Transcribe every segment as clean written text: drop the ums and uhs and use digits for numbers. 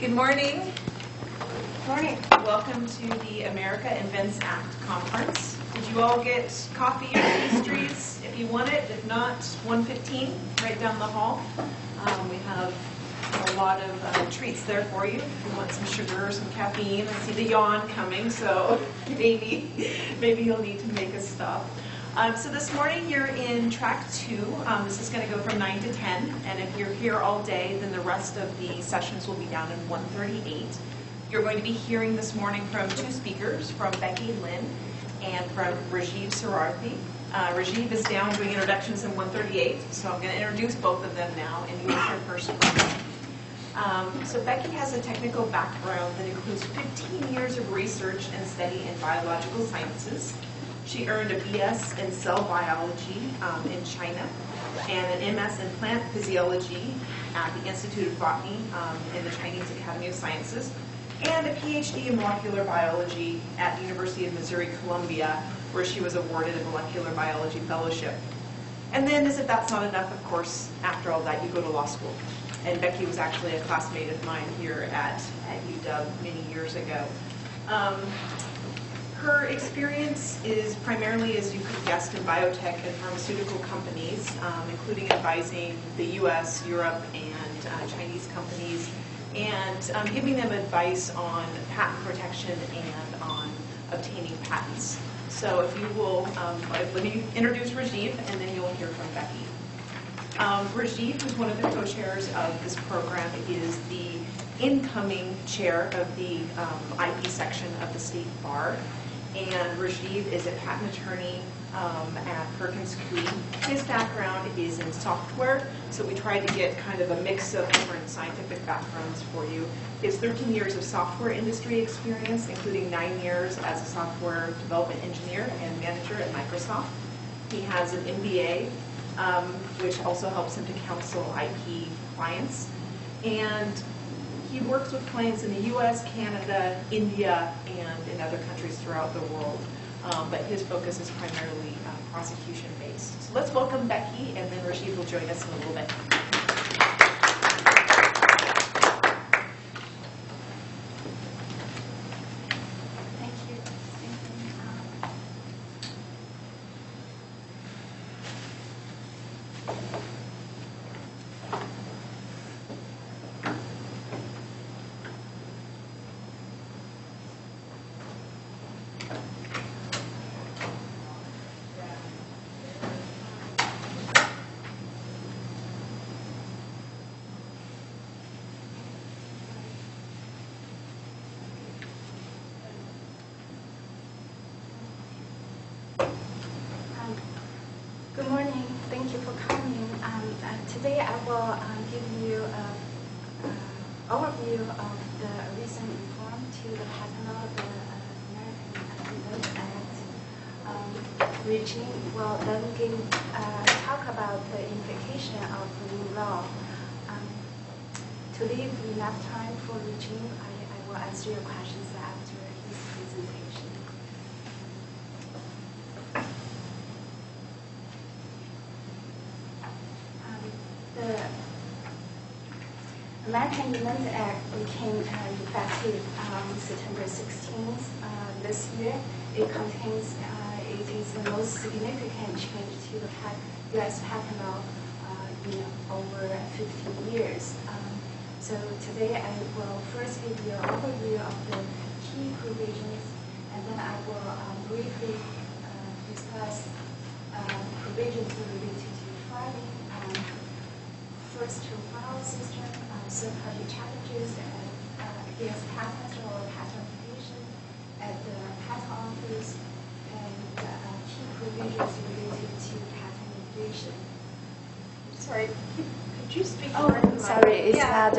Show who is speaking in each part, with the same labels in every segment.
Speaker 1: Good morning. Morning. Welcome to the America Invents Act conference. Did you all get coffee or pastries? If you want it, if not, 115 right down the hall. We have a lot of treats there for you. If you want some sugar or some caffeine, I see the yawn coming, so maybe you'll need to make a stop. So this morning you're in track 2. This is going to go from 9 to 10, and if you're here all day, then the rest of the sessions will be down in 138. You're going to be hearing this morning from 2 speakers, from Becky Lynn and from Rajiv Sararthi. Rajiv is down doing introductions in 138, so I'm going to introduce both of them now, and you'll hear first from them. So Becky has a technical background that includes 15 years of research and study in biological sciences. She earned a BS in cell biology in China and an MS in plant physiology at the Institute of Botany in the Chinese Academy of Sciences, and a PhD in molecular biology at the University of Missouri Columbia, where she was awarded a molecular biology fellowship. And then, as if that's not enough, of course, after all that, you go to law school. And Becky was actually a classmate of mine here at UW many years ago. Her experience is primarily, as you could guess, in biotech and pharmaceutical companies, including advising the US, Europe, and Chinese companies, and giving them advice on patent protection and on obtaining patents. So if you will, let me introduce Rajiv, and then you'll hear from Becky. Rajiv, who's one of the co-chairs of this program, is the incoming chair of the IP section of the State Bar. And Rajiv is a patent attorney at Perkins Coie. His background is in software, so we tried to get kind of a mix of different scientific backgrounds for you. He has 13 years of software industry experience, including 9 years as a software development engineer and manager at Microsoft. He has an MBA, which also helps him to counsel IP clients. And he works with clients in the US, Canada, India, and in other countries throughout the world. But his focus is primarily prosecution-based. So let's welcome Becky, and then Rajiv will join us in a little bit.
Speaker 2: Thank you. will give you an overview of the recent reform to the patent law of the American Invents Act regime. Will then talk about the implication of the new law. To leave enough time for regime, I will answer your questions after his presentation. The American Invents Act became effective on September 16th this year. It is the most significant change to the U.S. patent law in over 50 years. So today I will first give you an overview of the key provisions, and then I will briefly discuss provisions related to filing, first-to-file system, third-party challenges against patents or patent application at the patent office, and key provisions related to patent litigation.
Speaker 1: Sorry, could you speak
Speaker 2: Oh,
Speaker 1: more into the
Speaker 2: sorry,
Speaker 1: mic?
Speaker 2: it's not.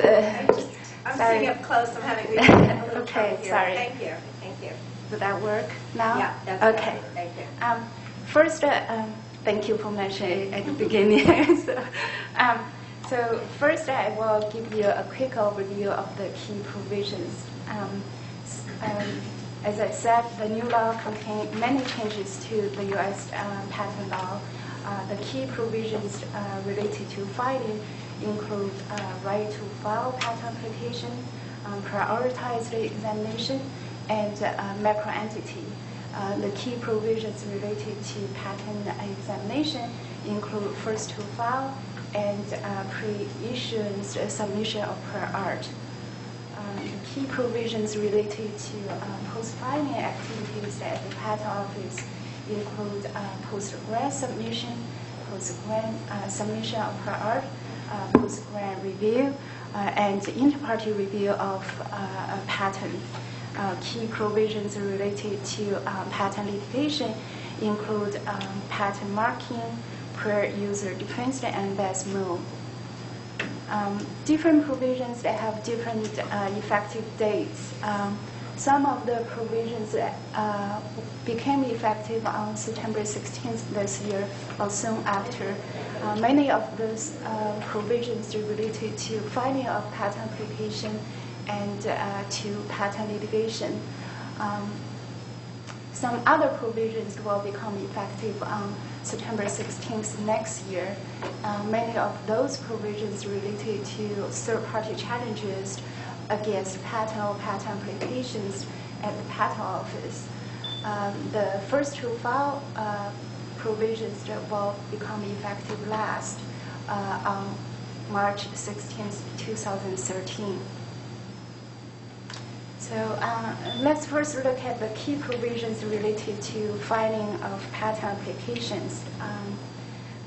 Speaker 1: I'm
Speaker 2: sorry.
Speaker 1: sitting up close. I'm having a little
Speaker 2: Okay,
Speaker 1: trouble here.
Speaker 2: sorry.
Speaker 1: Thank you. Thank you.
Speaker 2: Would that work now?
Speaker 1: Yeah, that's
Speaker 2: okay.
Speaker 1: better. Thank you.
Speaker 2: First, thank you for mentioning it at the beginning. So first, I will give you a quick overview of the key provisions. As I said, the new law contains many changes to the U.S. Patent law. The key provisions related to filing include right to file patent application, prioritized examination, and macroentity. The key provisions related to patent examination include first to file and pre-issuance submission of prior art. The key provisions related to post-filing activities at the patent office include post-grant submission, post-grant submission of prior art, post-grant review, and inter-party review of a patent. Key provisions related to patent litigation include patent marking, per-user defense, and best move. Different provisions that have different effective dates. Some of the provisions became effective on September 16th this year or soon after. Many of those provisions are related to filing of patent application and to patent litigation. Some other provisions will become effective on September 16th next year. Many of those provisions related to third-party challenges against patent or patent applications at the patent office. The first-to-file provisions will become effective last on March 16th, 2013. So let's first look at the key provisions related to filing of patent applications.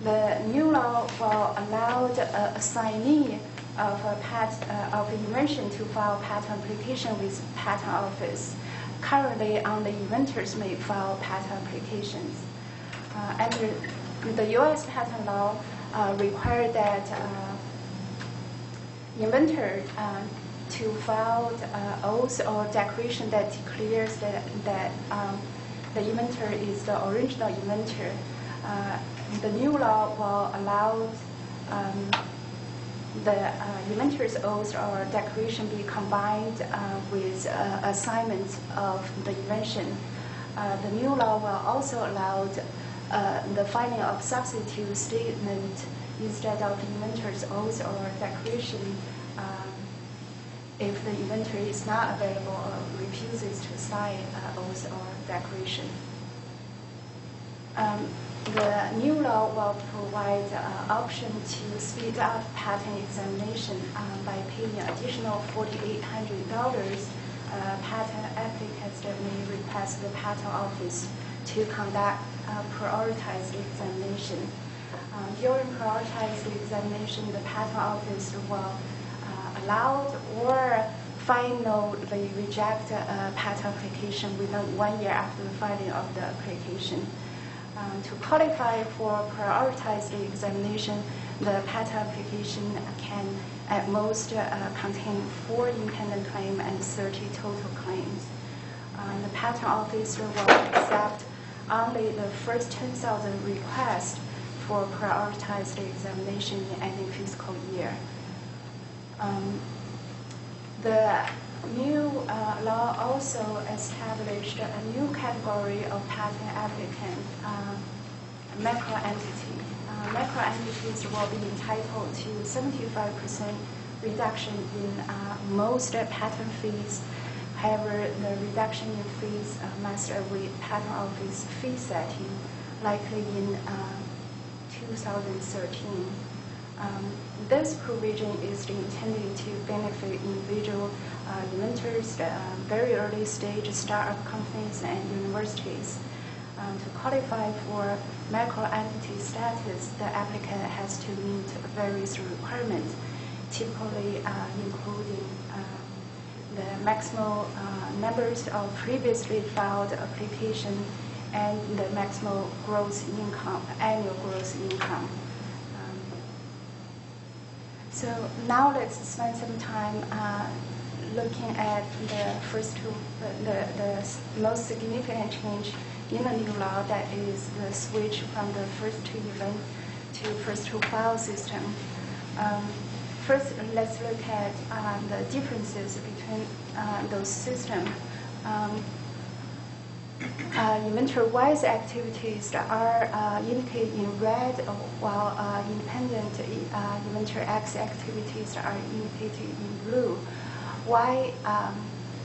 Speaker 2: The new law will allow the assignee of an invention to file patent application with patent office. Currently, only inventors may file patent applications. Under the U.S. patent law, require that inventor to file oath or declaration that declares that the inventor is the original inventor. The new law will allow the inventor's oath or declaration be combined with assignment of the invention. The new law will also allow the filing of substitute statement instead of the inventor's oath or declaration if the inventor is not available or refuses to sign oath or declaration. The new law will provide an option to speed up patent examination by paying additional $4,800. Patent applicants that may request the patent office to conduct prioritized examination. During prioritized examination, the patent office will allow or finally reject a patent application within 1 year after the filing of the application. To qualify for prioritized examination, the patent application can at most contain 4 independent claims and 30 total claims. The patent office will accept only the first 10,000 requests for prioritized examination in any fiscal year. The new law also established a new category of patent applicant, microentity. Microentities will be entitled to 75% reduction in most patent fees. However, the reduction in fees must await patent office fee setting, likely in 2013. This provision is intended to benefit individual inventors, very early stage startup companies, and universities. To qualify for microentity status, the applicant has to meet various requirements, typically including the maximal numbers of previously filed application and the maximal gross income, annual gross income. So now let's spend some time looking at the first two, the most significant change in the new law, that is the switch from the first to event to first to file system. First, let's look at the differences between those systems. Inventor-wise activities are indicated in red, while independent inventor X activities are indicated in blue. Why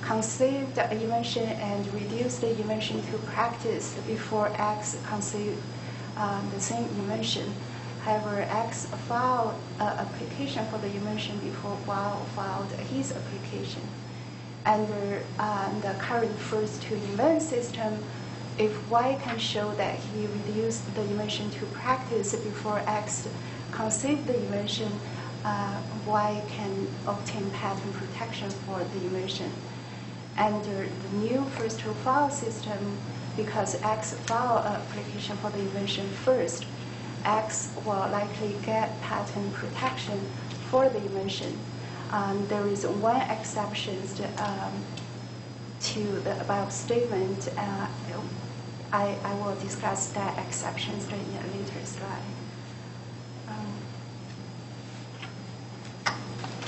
Speaker 2: conceive the invention and reduce the invention to practice before X conceived the same invention? However, X filed an application for the invention before Y filed his application. Under the current first to invent system, if Y can show that he reduced the invention to practice before X conceived the invention, Y can obtain patent protection for the invention. Under the new first to file system, because X filed an application for the invention first, X will likely get patent protection for the invention. There is one exception to the above statement. I will discuss that exception in a later slide.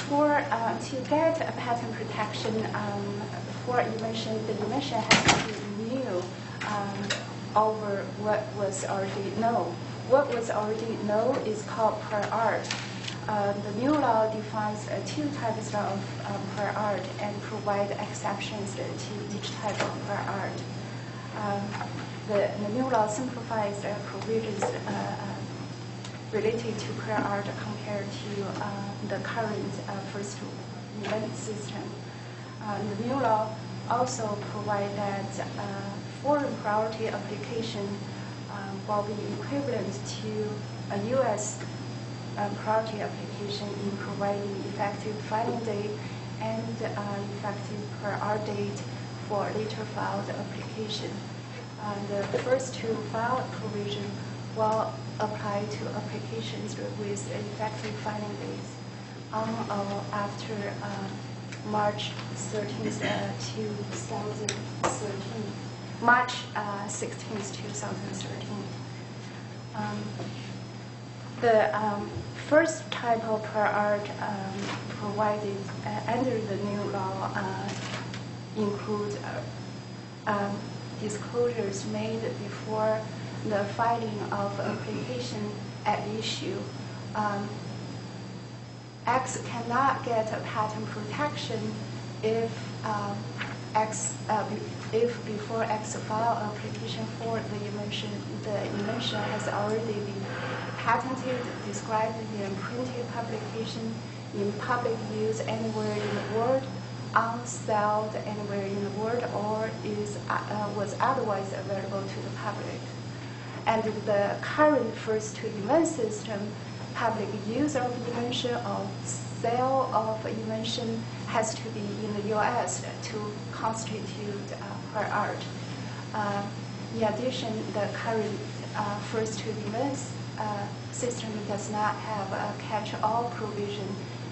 Speaker 2: To get a patent protection for invention, the invention has to be new over what was already known. What was already known is called prior art. The new law defines 2 types of prior art and provide exceptions to each type of prior art. The new law simplifies provisions related to prior art compared to the current first to invent system. The new law also provides that foreign priority application will be equivalent to a U.S. priority application in providing effective filing date and effective prior art date for later filed application. The first to file provision will apply to applications with effective filing dates on or after March 13th, 2013. March 16th, 2013. The first type of prior art provided under the new law include disclosures made before the filing of application at issue. X cannot get a patent protection if before X file application for the invention has already been patented, described in printed publication, in public use anywhere in the world, unsold anywhere in the world, or was otherwise available to the public. And the current first to invent system, public use of invention or sale of invention has to be in the U.S. to constitute prior art. In addition, the current first to invent system does not have a catch-all provision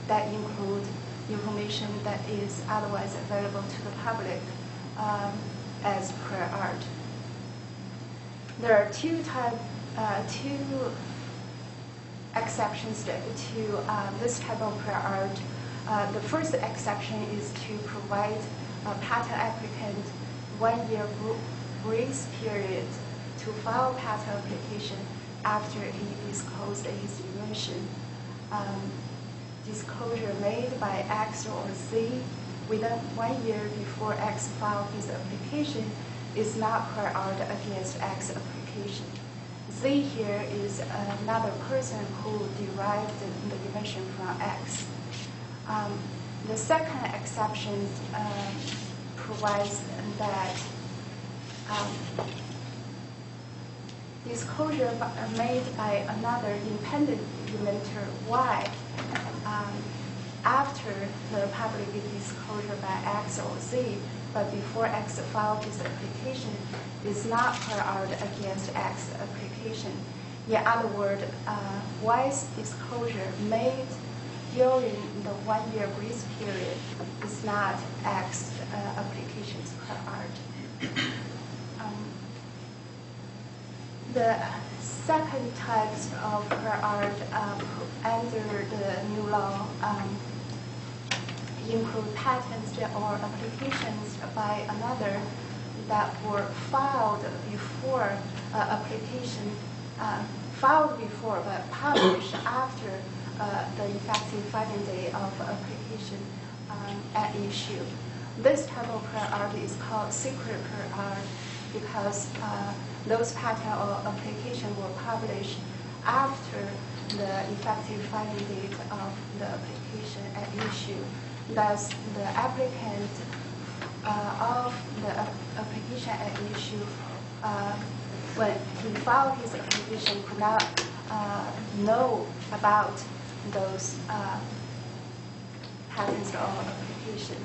Speaker 2: that includes information that is otherwise available to the public as prior art. There are two exceptions to this type of prior art. The first exception is to provide a patent applicant 1 year grace period to file patent application after he disclosed his invention. Disclosure made by X or Z within 1 year before X filed his application is not prior art against X application. Z here is another person who derived the invention from X. The second exception provides that disclosure made by another independent inventor Y after the public disclosure by X or Z, but before X filed his application, is not prior art against X application. In other words, Y's disclosure made during the 1 year grace period is not X application's prior art. The second type of prior art under the new law include patents or applications by another that were filed before filed before but published after the effective filing date of application at issue. This type of prior art is called secret prior art because those patent or application were published after the effective filing date of the application at issue. Thus, the applicant of the application at issue, when he filed his application, could not know about those patents or application.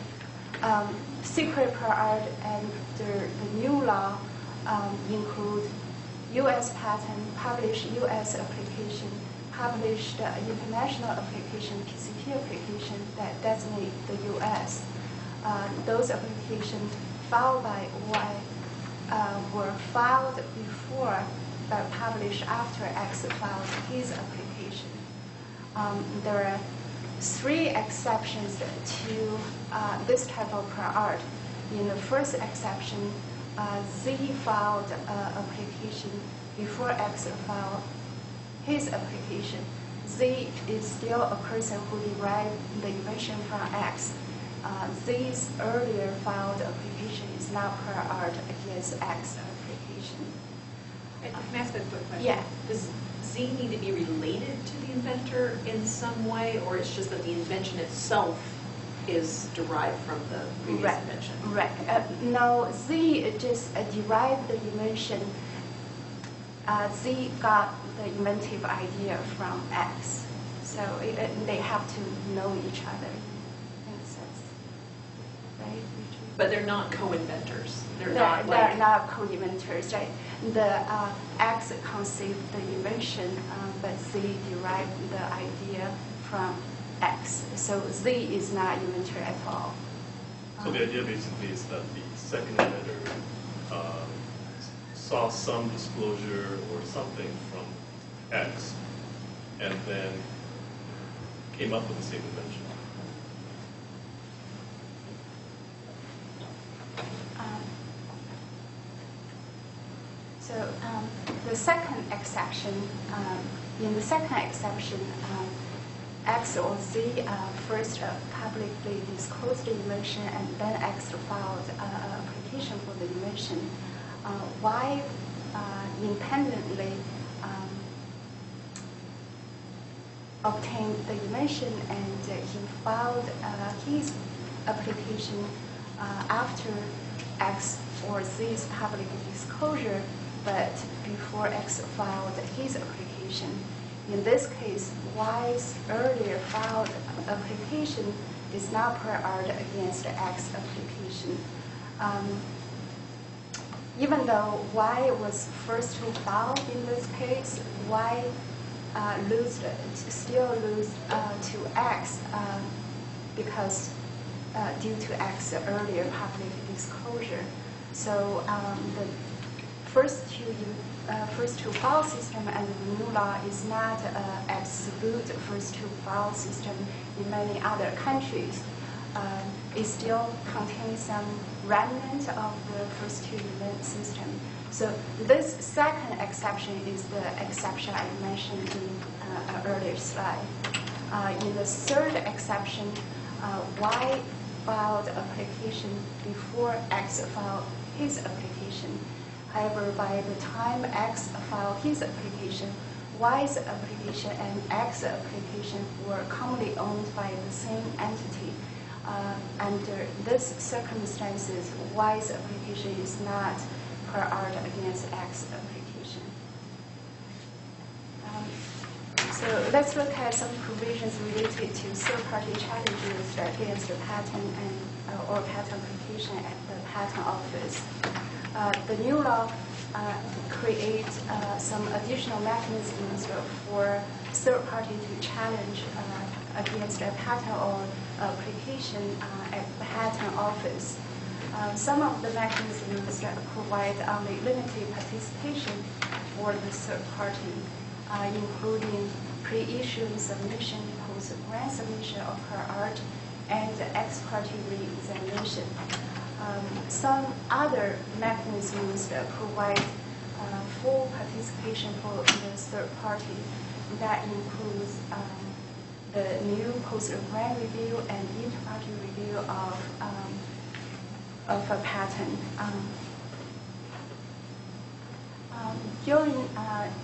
Speaker 2: Secret prior art under the new law include U.S. patent, published U.S. application, published international application, PCT application that designate the U.S. Those applications filed by Y were filed before but published after X filed his application. There are 3 exceptions to this type of prior art. In the first exception, Z filed application before X filed his application. Z is still a person who derived the invention from X. Z's earlier filed application is not prior art against X application.
Speaker 1: Can I ask a quick question?
Speaker 2: Yeah.
Speaker 1: Does Z need to be related to the inventor in some way, or it's just that the invention itself is derived from the previous invention?
Speaker 2: Right. No, Z just derived the invention. Z got the inventive idea from X. So they have to know each other in a sense. Right?
Speaker 1: But they're not co-inventors.
Speaker 2: They're not co-inventors, right? The X conceived the invention, but Z derived the idea from X. So Z is not inventor at all.
Speaker 3: So the idea basically is that the second inventor saw some disclosure or something from X and then came up with the same invention.
Speaker 2: The second exception, in the second exception, X or Z first publicly disclosed the invention and then X filed an application for the invention. Y independently obtained the invention and he filed his application after X or Z's public disclosure, but before X filed his application. In this case, Y's earlier filed application is not prior art against the X application. Even though Y was first to file in this case, Y still lose to X because due to X earlier public disclosure. So the first to file system and the new law is not absolute first to file system in many other countries. It still contains some remnant of the first to event system. So this second exception is the exception I mentioned in an earlier slide. In the third exception, Y filed application before X filed his application. However, by the time X filed his application, Y's application and X's application were commonly owned by the same entity. Under these circumstances, Y's application is not prior art against X's application. So let's look at some provisions related to third-party challenges against the patent or patent application at the patent office. The new law creates some additional mechanisms for third party to challenge against a patent or application at the patent office. Some of the mechanisms that provide only limited participation for the third party, including pre-issuance submission, post-grant submission of prior art, and ex parte re-examination. Some other mechanisms that provide full participation for the third party. That includes the new post-grant review and inter-party review of a patent. During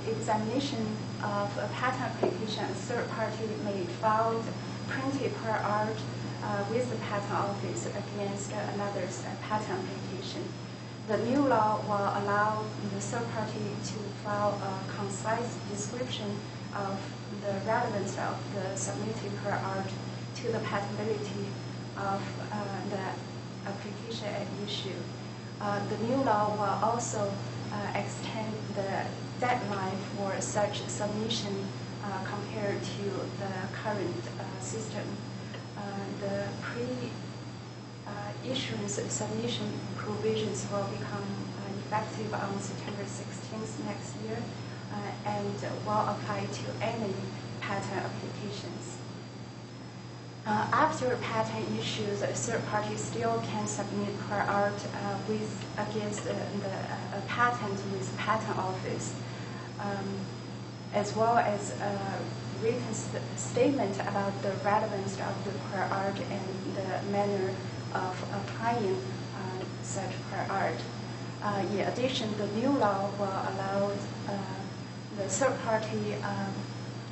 Speaker 2: examination of a patent application, a third party may file printed prior art with the patent office against another's patent application. The new law will allow the third party to file a concise description of the relevance of the submitted prior art to the patentability of the application at issue. The new law will also extend the deadline for such submission compared to the current system. The pre-issuance submission provisions will become effective on September 16th next year and will apply to any patent applications. After patent issues, a third party still can submit prior art against a patent with patent office, as well as a written statement about the relevance of the prior art and the manner of applying such prior art. In addition, the new law will allow the third party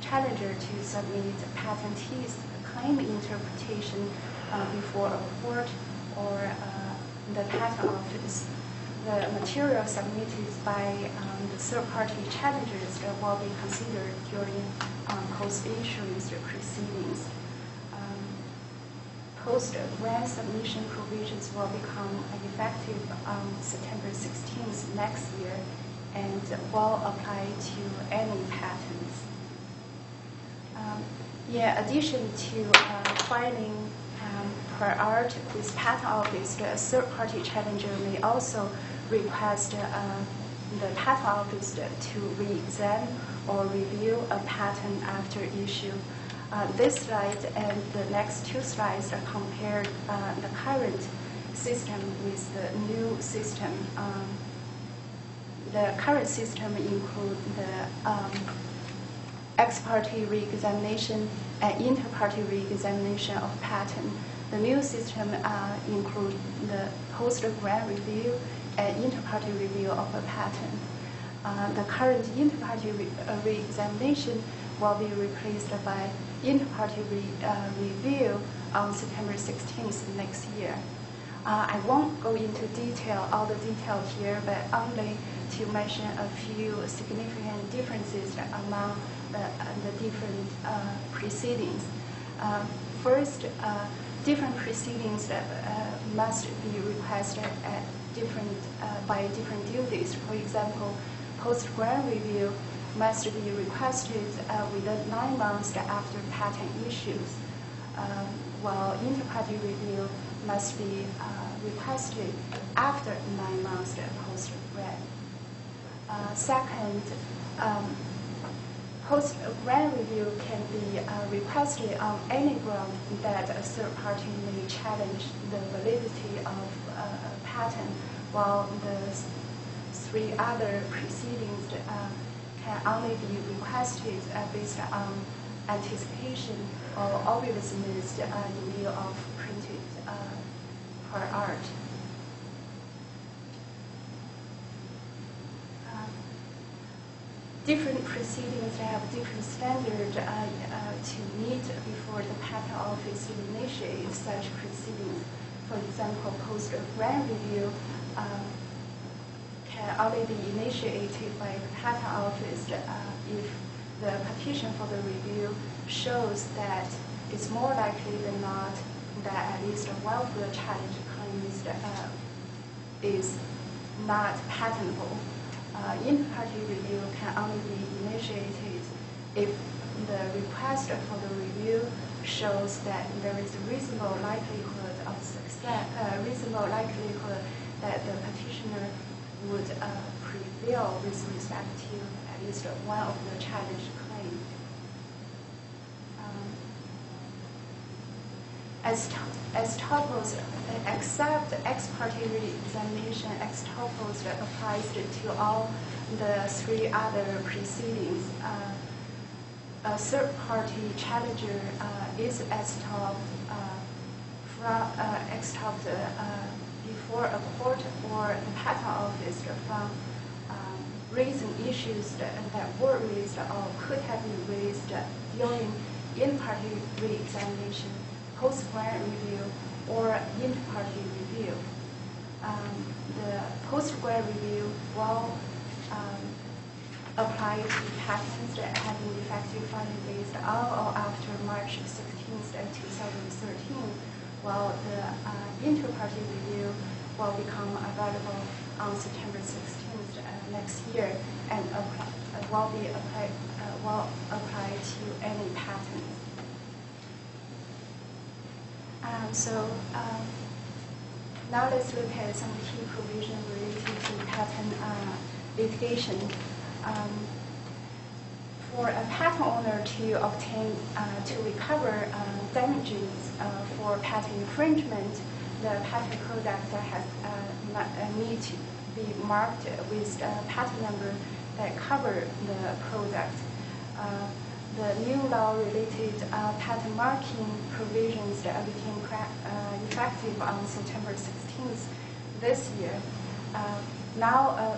Speaker 2: challenger to submit patentee's claim interpretation before a court or the patent office. The material submitted by the third-party challengers will be considered during post-issuance proceedings. Post-grant submission provisions will become effective on September 16th next year and will apply to any patents. In addition to filing prior art with patent office, the third-party challenger may also request the patent office to re-examine or review a patent after issue. This slide and the next two slides compare the current system with the new system. The current system includes the ex parte re-examination and inter party re-examination of patent. The new system includes the post-grant review and inter party review of a patent. The current inter party re-examination will be replaced by inter party review on September 16th next year. I won't go into all the detail here, but only to mention a few significant differences among the different proceedings. First, different proceedings must be requested by different duties. For example, post-grant review must be requested within 9 months after patent issues, while inter-party review must be requested after 9 months post-grant. Second, post-grant review can be requested on any ground that a third party may challenge the validity of a patent, while the 3 other proceedings can only be requested based on anticipation or obviousness in view of printed prior art. Different proceedings have different standards to meet before the patent office initiates such proceedings. For example, post-grant review can only be initiated by the patent office if the petition for the review shows that it's more likely than not that at least one of the challenge claims is not patentable. Inter-party review can only be initiated if the request for the review shows that there is a reasonable likelihood of success, reasonable likelihood that the petitioner would prevail with respect to at least one of the challenge claims. As topos, except ex parte re-examination, ex topos applies to all the 3 other proceedings. A third-party challenger is extolled before a court or the patent office from raising issues that were raised or could have been raised during in-party re-examination, post-grant review, or inter-party review. The post-grant review will apply to patents that have been effective filing based on or after March 16th, 2013, while the inter-party review will become available on September 16th next year and will apply to any patent. Now let's look at some key provisions related to patent litigation. For a patent owner to obtain, to recover damages for patent infringement, the patent product has need to be marked with a patent number that cover the product. The new law-related patent marking provisions that became effective on September 16th this year. Now,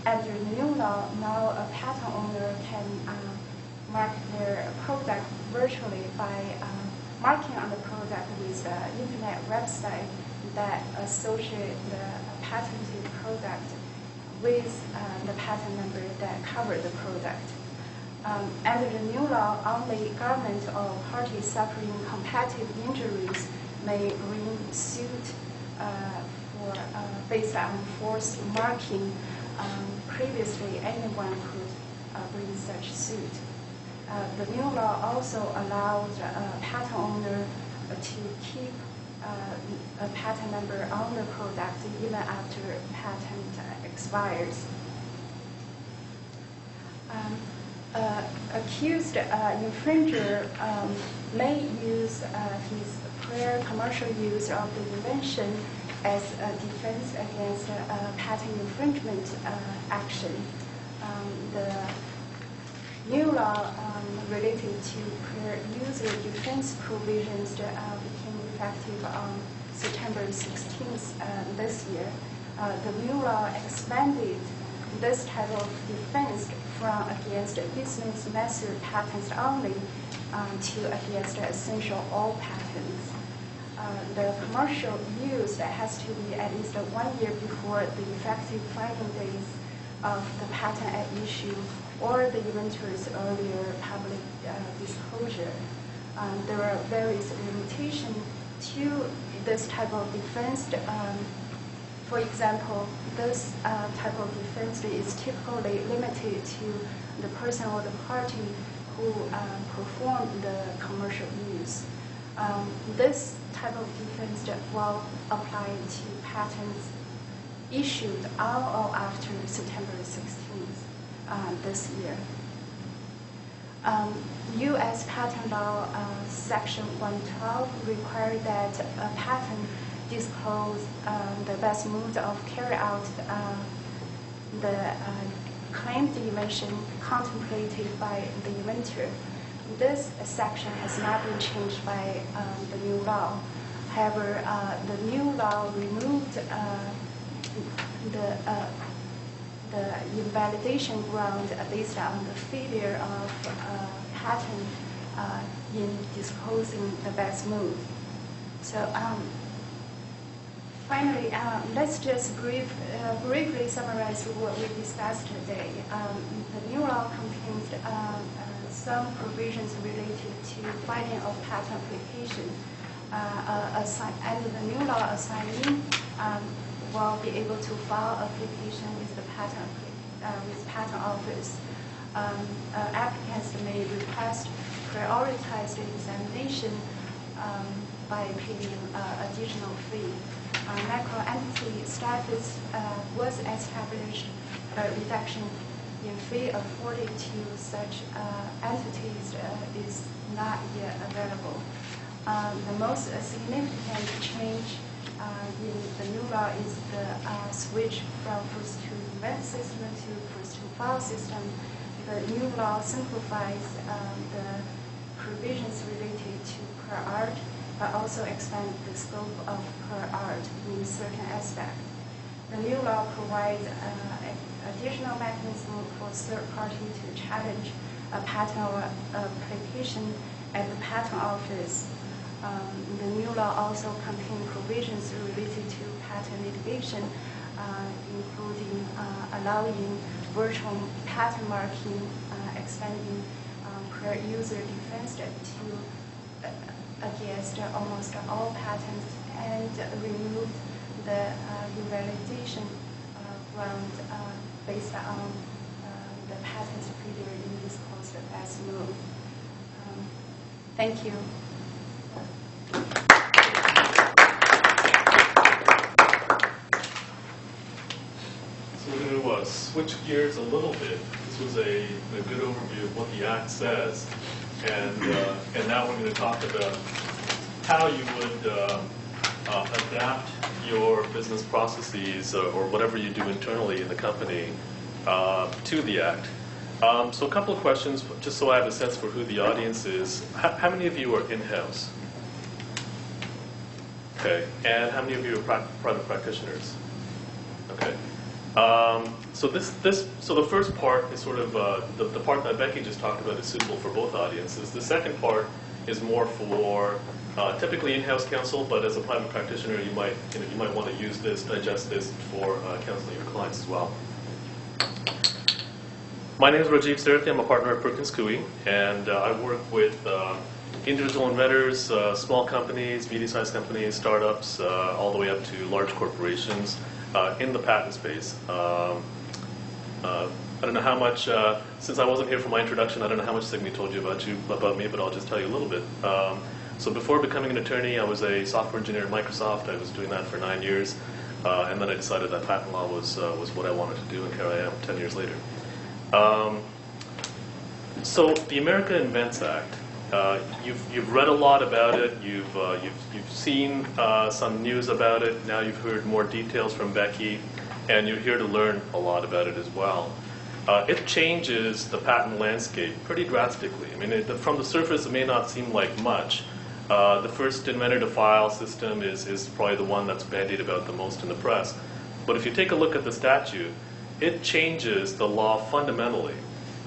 Speaker 2: under the new law, now a patent owner can mark their product virtually by marking on the product with an internet website that associate the patented product with the patent number that cover the product. Under the new law, only government or parties suffering competitive injuries may bring suit based on forced marking. Previously, anyone could bring such suit. The new law also allows a patent owner to keep a patent number on the product even after patent expires. Accused infringer may use his prior commercial use of the invention as a defense against a patent infringement action. The new law related to prior user defense provisions that became effective on September 16th this year. The new law expanded this type of defense from against business method patents only to against essential all patents. The commercial use has to be at least 1 year before the effective filing days of the patent at issue or the inventor's earlier public disclosure. There are various limitations to this type of defense For example, this type of defense is typically limited to the person or the party who perform the commercial use. This type of defense will apply to patents issued on or after September 16th this year. U.S. Patent Law Section 112 requires that a patent disclose the best mode of carry out the claimed invention contemplated by the inventor. This section has not been changed by the new law. However, the new law removed the invalidation ground based on the failure of patent in disclosing the best move. So finally, let's just briefly summarize what we discussed today. The new law contains some provisions related to filing of patent application. And the new law assignee will be able to file application with the patent office. Applicants may request prioritized examination by paying additional fee. Microentity status was established, but reduction in fee afforded to such entities is not yet available. The most significant change in the new law is the switch from first-to-invent system to first-to-file system. The new law simplifies the provisions related to per art, but also expands the scope of per art in certain aspects. The new law provides additional mechanism for third party to challenge a patent or application at the patent office. The new law also contains provisions related to patent litigation, including allowing virtual patent marking, expanding per user defense to against almost all patents, and remove the invalidation ground based on the patent's failure in disclosed best move. Thank you.
Speaker 3: So we're going to switch gears a little bit. This was a good overview of what the Act says, and now we're going to talk about how you would adapt your business processes or whatever you do internally in the company to the Act. So a couple of questions, just so I have a sense for who the audience is. How many of you are in-house? Okay, and how many of you are private practitioners? Okay. So the first part is sort of the part that Becky just talked about is suitable for both audiences. The second part is more for typically in-house counsel, but as a private practitioner, you might want to use this, digest this for counseling your clients as well. My name is Rajiv Sarathi. I'm a partner at Perkins Coie, and I work with individual inventors, small companies, medium-sized companies, startups, all the way up to large corporations in the patent space. I don't know how much, since I wasn't here for my introduction, I don't know how much Signe told you about me, but I'll just tell you a little bit. So before becoming an attorney, I was a software engineer at Microsoft. I was doing that for 9 years, and then I decided that patent law was what I wanted to do, and here I am 10 years later. So the America Invents Act, you've read a lot about it. You've seen some news about it. Now you've heard more details from Becky, and you're here to learn a lot about it as well. It changes the patent landscape pretty drastically. I mean, from the surface, it may not seem like much. The first inventor to file system is probably the one that's bandied about the most in the press. But if you take a look at the statute, it changes the law fundamentally.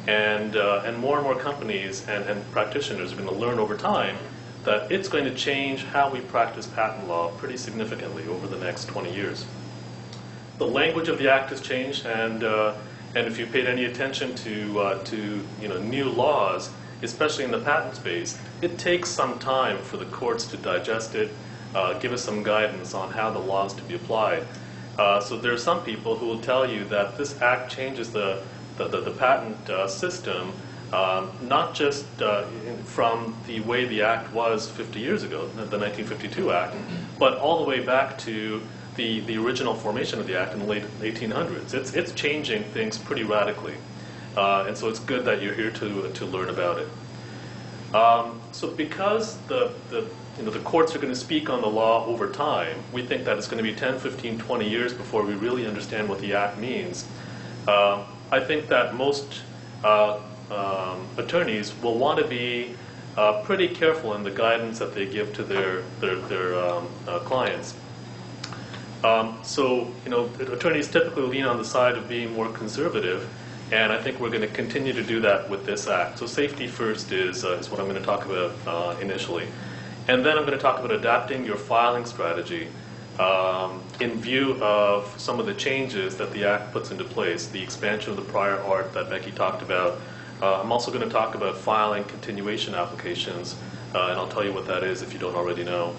Speaker 3: And more companies and practitioners are going to learn over time that it's going to change how we practice patent law pretty significantly over the next 20 years. The language of the Act has changed, and if you paid any attention to new laws, especially in the patent space, it takes some time for the courts to digest it, give us some guidance on how the law is to be applied. So there are some people who will tell you that this act changes the patent system, not just from the way the act was 50 years ago, the 1952 act, but all the way back to the original formation of the act in the late 1800s. It's changing things pretty radically. And so it's good that you're here to learn about it. So because the courts are going to speak on the law over time, we think that it's going to be 10, 15, 20 years before we really understand what the act means. I think that most attorneys will want to be pretty careful in the guidance that they give to their clients. So attorneys typically lean on the side of being more conservative, and I think we're going to continue to do that with this act. So safety first is what I'm going to talk about initially. And then I'm going to talk about adapting your filing strategy in view of some of the changes that the act puts into place, the expansion of the prior art that Becky talked about. I'm also going to talk about filing continuation applications, and I'll tell you what that is if you don't already know.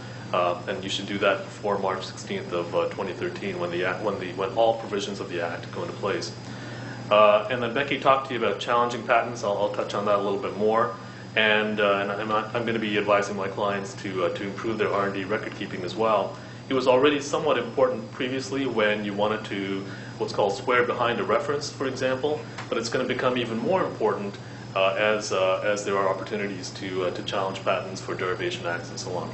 Speaker 3: And you should do that before March 16th of 2013 when all provisions of the act go into place. And then Becky talked to you about challenging patents. I'll touch on that a little bit more. And I'm going to be advising my clients to improve their R&D record keeping as well. It was already somewhat important previously when you wanted to what's called swear behind a reference, for example, but it's going to become even more important as there are opportunities to challenge patents for derivation acts and so on.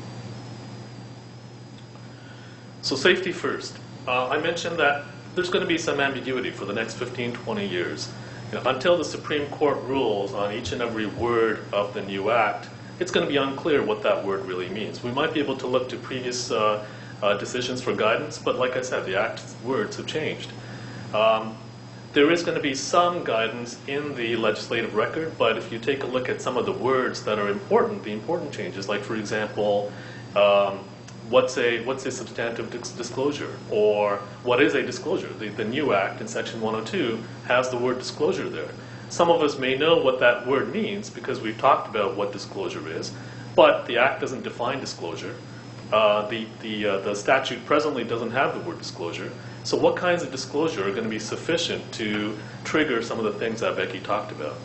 Speaker 3: So safety first. I mentioned that there's going to be some ambiguity for the next 15, 20 years. Until the Supreme Court rules on each and every word of the new act, it's going to be unclear what that word really means. We might be able to look to previous decisions for guidance, but like I said, the act's words have changed. There is going to be some guidance in the legislative record, but if you take a look at some of the words that are important, the important changes, like for example, what's a substantive disclosure, or what is a disclosure? The new act in section 102 has the word disclosure there. Some of us may know what that word means because we've talked about what disclosure is, but the act doesn't define disclosure. The statute presently doesn't have the word disclosure. So what kinds of disclosure are going to be sufficient to trigger some of the things that Becky talked about?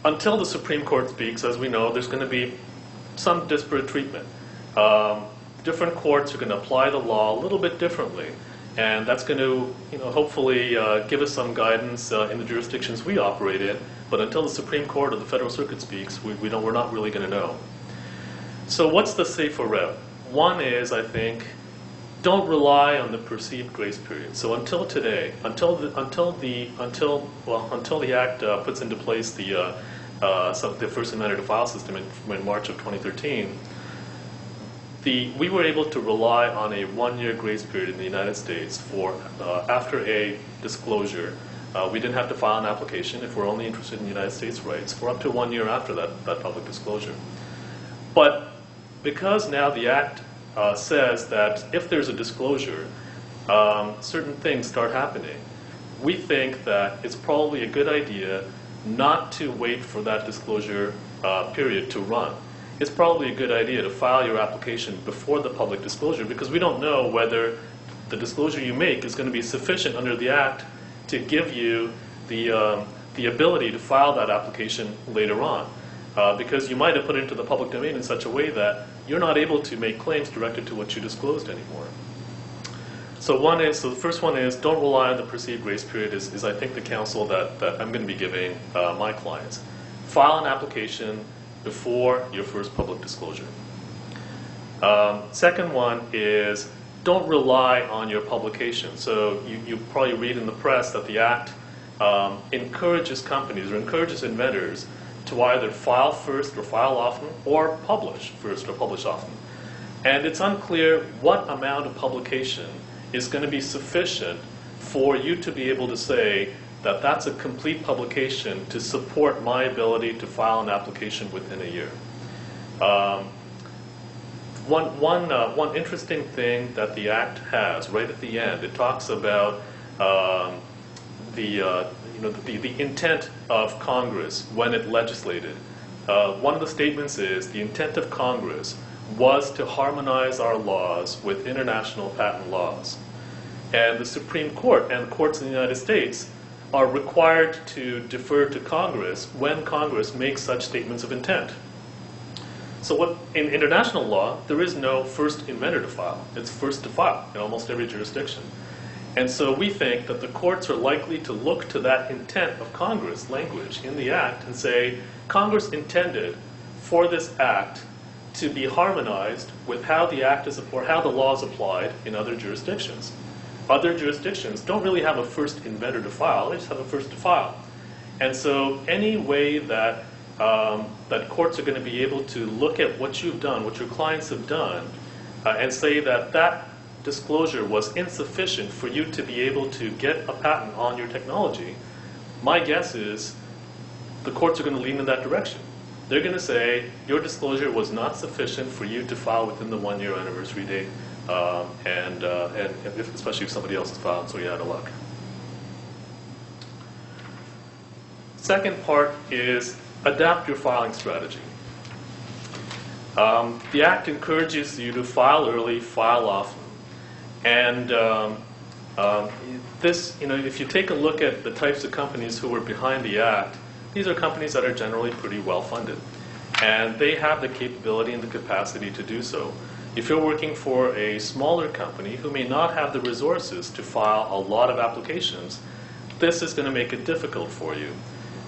Speaker 3: Until the Supreme Court speaks, as we know, there's going to be some disparate treatment. Different courts are going to apply the law a little bit differently, and that's going to, hopefully give us some guidance in the jurisdictions we operate in. But until the Supreme Court or the Federal Circuit speaks, we're not really going to know. So what's the safer route? One is, I think, don't rely on the perceived grace period. So until today, until the act puts into place the first amendment to file system in March of 2013, we were able to rely on a 1-year grace period in the United States for after a disclosure. We didn't have to file an application if we're only interested in United States rights for up to 1 year after that public disclosure. But because now the act says that if there's a disclosure, certain things start happening, we think that it's probably a good idea not to wait for that disclosure period to run. It's probably a good idea to file your application before the public disclosure, because we don't know whether the disclosure you make is going to be sufficient under the act to give you the ability to file that application later on. Because you might have put it into the public domain in such a way that you're not able to make claims directed to what you disclosed anymore. So the first one is, don't rely on the perceived grace period is I think the counsel that I'm going to be giving my clients. File an application before your first public disclosure. Second one is, don't rely on your publication. So you probably read in the press that the act encourages companies or encourages inventors to either file first or file often, or publish first or publish often. And it's unclear what amount of publication is going to be sufficient for you to be able to say that that's a complete publication to support my ability to file an application within a year. One interesting thing that the Act has right at the end, it talks about the intent of Congress when it legislated. One of the statements is the intent of Congress was to harmonize our laws with international patent laws. And the Supreme Court and courts in the United States are required to defer to Congress when Congress makes such statements of intent. So in international law, there is no first inventor to file. It's first to file in almost every jurisdiction. And so we think that the courts are likely to look to that intent of Congress language in the Act and say, Congress intended for this Act to be harmonized with how the Act is, or how the law is applied in other jurisdictions. Other jurisdictions don't really have a first inventor to file, they just have a first to file. And so any way that that courts are going to be able to look at what you've done, what your clients have done, and say that that disclosure was insufficient for you to be able to get a patent on your technology, my guess is the courts are going to lean in that direction. They're going to say, your disclosure was not sufficient for you to file within the 1-year anniversary date, and especially if somebody else has filed, so you're out of luck. Second part is adapt your filing strategy. The Act encourages you to file early, file often. And this, if you take a look at the types of companies who were behind the Act, these are companies that are generally pretty well funded. And they have the capability and the capacity to do so. If you're working for a smaller company who may not have the resources to file a lot of applications, this is going to make it difficult for you.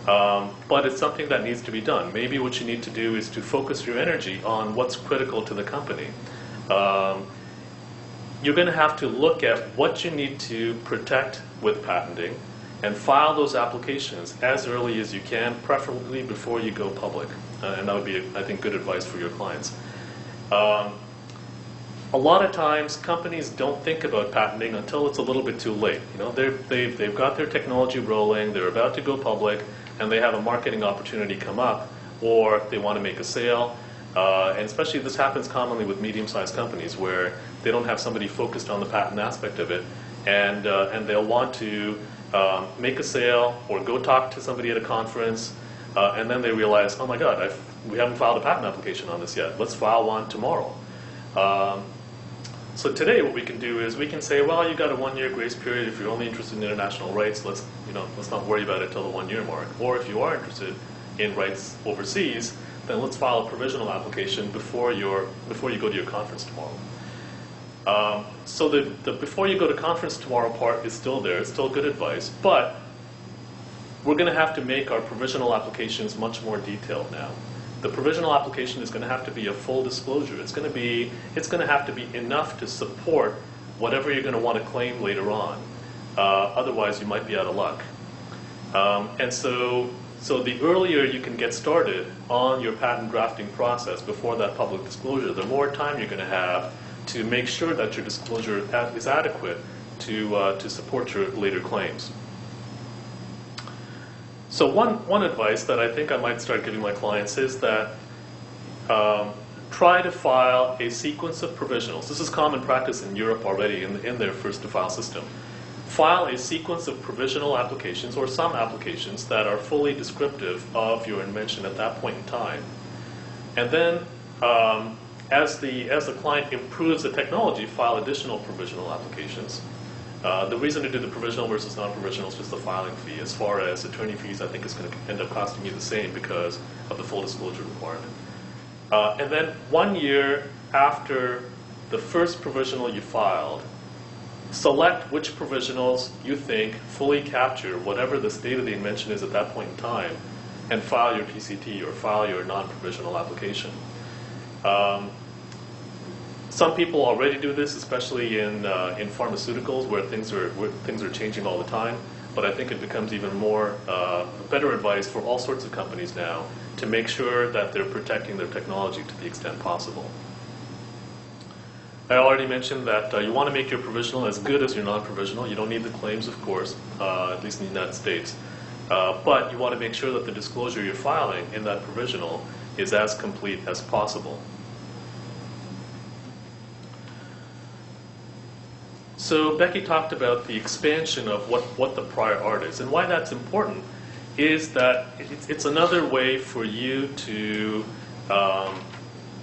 Speaker 3: But it's something that needs to be done. Maybe what you need to do is to focus your energy on what's critical to the company. You're going to have to look at what you need to protect with patenting and file those applications as early as you can, preferably before you go public. And that would be, I think, good advice for your clients. A lot of times, companies don't think about patenting until it's a little bit too late. They've got their technology rolling, they're about to go public, and they have a marketing opportunity come up, or they want to make a sale. And especially this happens commonly with medium-sized companies where they don't have somebody focused on the patent aspect of it, and they'll want to make a sale or go talk to somebody at a conference, and then they realize, oh my God, we haven't filed a patent application on this yet. Let's file one tomorrow. So today what we can do is we can say, well, you've got a 1-year grace period. If you're only interested in international rights, let's not worry about it till the 1-year mark. Or if you are interested in rights overseas, then let's file a provisional application before you go to your conference tomorrow. So the before you go to conference tomorrow part is still there. It's still good advice, but we're going to have to make our provisional applications much more detailed now. The provisional application is going to have to be a full disclosure. It's going to have to be enough to support whatever you're going to want to claim later on. Otherwise, you might be out of luck. And so the earlier you can get started on your patent drafting process before that public disclosure, the more time you're going to have to make sure that your disclosure is adequate to support your later claims. So one advice that I think I might start giving my clients is that try to file a sequence of provisionals. This is common practice in Europe already in their first-to-file system. File a sequence of provisional applications or some applications that are fully descriptive of your invention at that point in time. And then as the client improves the technology, file additional provisional applications. The reason to do the provisional versus non-provisional is just the filing fee. As far as attorney fees, I think it's going to end up costing you the same because of the full disclosure requirement. And then 1 year after the first provisional you filed, select which provisionals you think fully capture whatever the state of the invention is at that point in time, and file your PCT or file your non-provisional application. Some people already do this, especially in pharmaceuticals, where things are changing all the time. But I think it becomes even more better advice for all sorts of companies now to make sure that they're protecting their technology to the extent possible. I already mentioned that you want to make your provisional as good as your non-provisional. You don't need the claims, of course, at least in the United States. But you want to make sure that the disclosure you're filing in that provisional is as complete as possible. So Becky talked about the expansion of what the prior art is. And why that's important is that it's another way for you to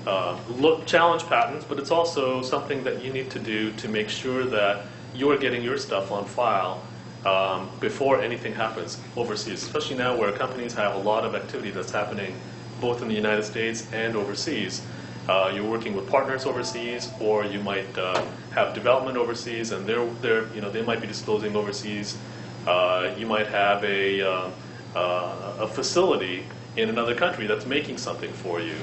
Speaker 3: challenge patents, but it's also something that you need to do to make sure that you're getting your stuff on file before anything happens overseas, especially now where companies have a lot of activity that's happening both in the United States and overseas. You're working with partners overseas, or you might have development overseas, and they might be disclosing overseas. You might have a facility in another country that's making something for you,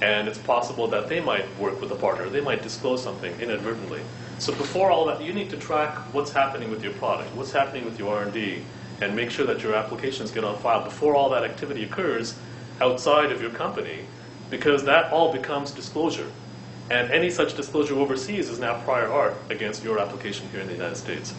Speaker 3: and it's possible that they might work with a partner. They might disclose something inadvertently. So before all that, you need to track what's happening with your product, what's happening with your R&D, and make sure that your applications get on file before all that activity occurs outside of your company, because that all becomes disclosure. And any such disclosure overseas is now prior art against your application here in the United States.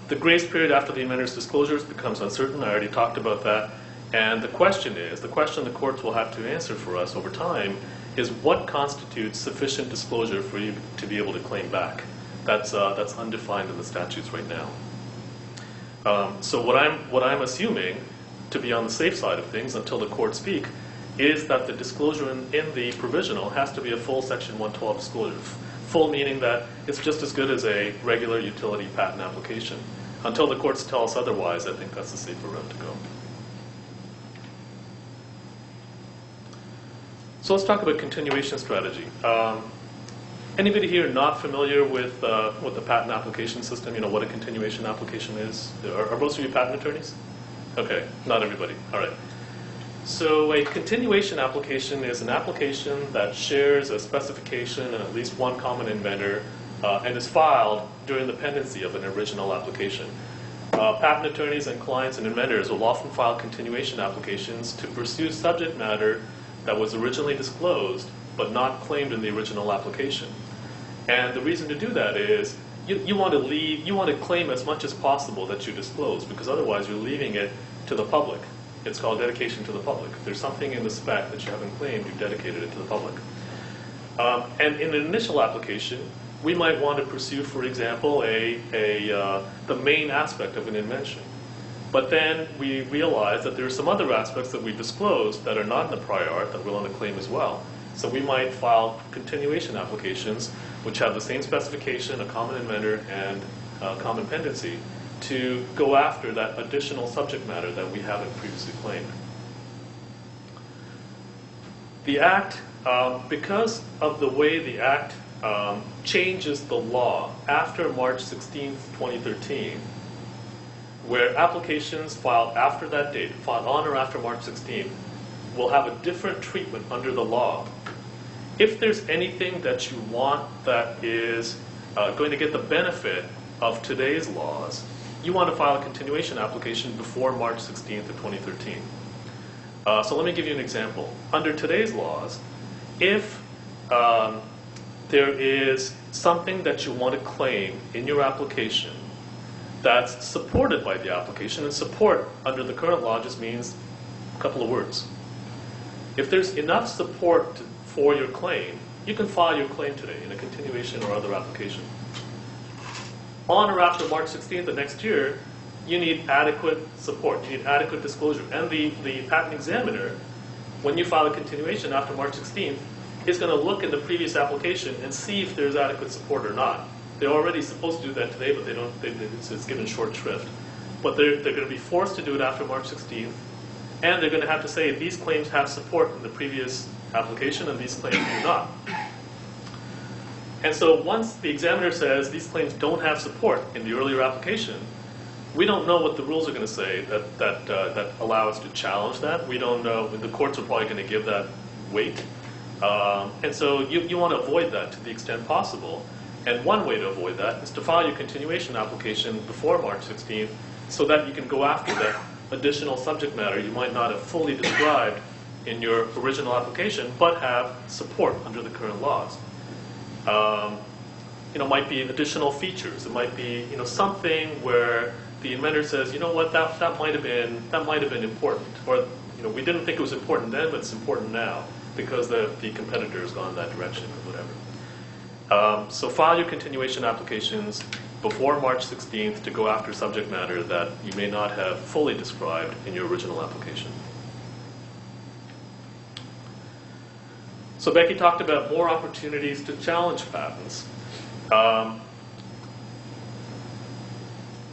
Speaker 3: The grace period after the inventor's disclosures becomes uncertain. I already talked about that. And the question the courts will have to answer for us over time is what constitutes sufficient disclosure for you to be able to claim back. That's undefined in the statutes right now. So what I'm assuming, to be on the safe side of things until the courts speak, is that the disclosure in the provisional has to be a full Section 112 disclosure. Full meaning that it's just as good as a regular utility patent application. Until the courts tell us otherwise, I think that's the safer route to go. So let's talk about continuation strategy. Anybody here not familiar with the patent application system? You know what a continuation application is? Are most of you patent attorneys? Okay, not everybody. All right. So a continuation application is an application that shares a specification and at least one common inventor and is filed during the pendency of an original application. Patent attorneys and clients and inventors will often file continuation applications to pursue subject matter that was originally disclosed but not claimed in the original application. And the reason to do that is you want to claim as much as possible that you disclose, because otherwise you're leaving it to the public. It's called dedication to the public. If there's something in the spec that you haven't claimed, you've dedicated it to the public. And in an initial application, we might want to pursue, for example, the main aspect of an invention. But then we realize that there are some other aspects that we disclosed that are not in the prior art that we want to claim as well. So we might file continuation applications which have the same specification, a common inventor, and common pendency to go after that additional subject matter that we haven't previously claimed. The Act, because of the way the Act changes the law after March 16, 2013, where applications filed after that date, filed on or after March 16, will have a different treatment under the law. If there's anything that you want that is going to get the benefit of today's laws, you want to file a continuation application before March 16th of 2013. So let me give you an example. Under today's laws, if there is something that you want to claim in your application that's supported by the application, and support under the current law just means a couple of words. If there's enough support for your claim, you can file your claim today in a continuation or other application. On or after March 16th of next year, you need adequate support, you need adequate disclosure. And the patent examiner, when you file a continuation after March 16th, is going to look at the previous application and see if there's adequate support or not. They're already supposed to do that today, but it's given short shrift. But they're going to be forced to do it after March 16th, and they're going to have to say these claims have support in the previous application and these claims do not. And so once the examiner says these claims don't have support in the earlier application, we don't know what the rules are going to say that allow us to challenge that. We don't know. The courts are probably going to give that weight. And so you want to avoid that to the extent possible. And one way to avoid that is to file your continuation application before March 16th so that you can go after that additional subject matter you might not have fully described in your original application, but have support under the current laws. Might be additional features. It might be something where the inventor says, you know what, that might have been important, or we didn't think it was important then, but it's important now because the competitor has gone in that direction or whatever. So file your continuation applications before March 16th to go after subject matter that you may not have fully described in your original application. So Becky talked about more opportunities to challenge patents.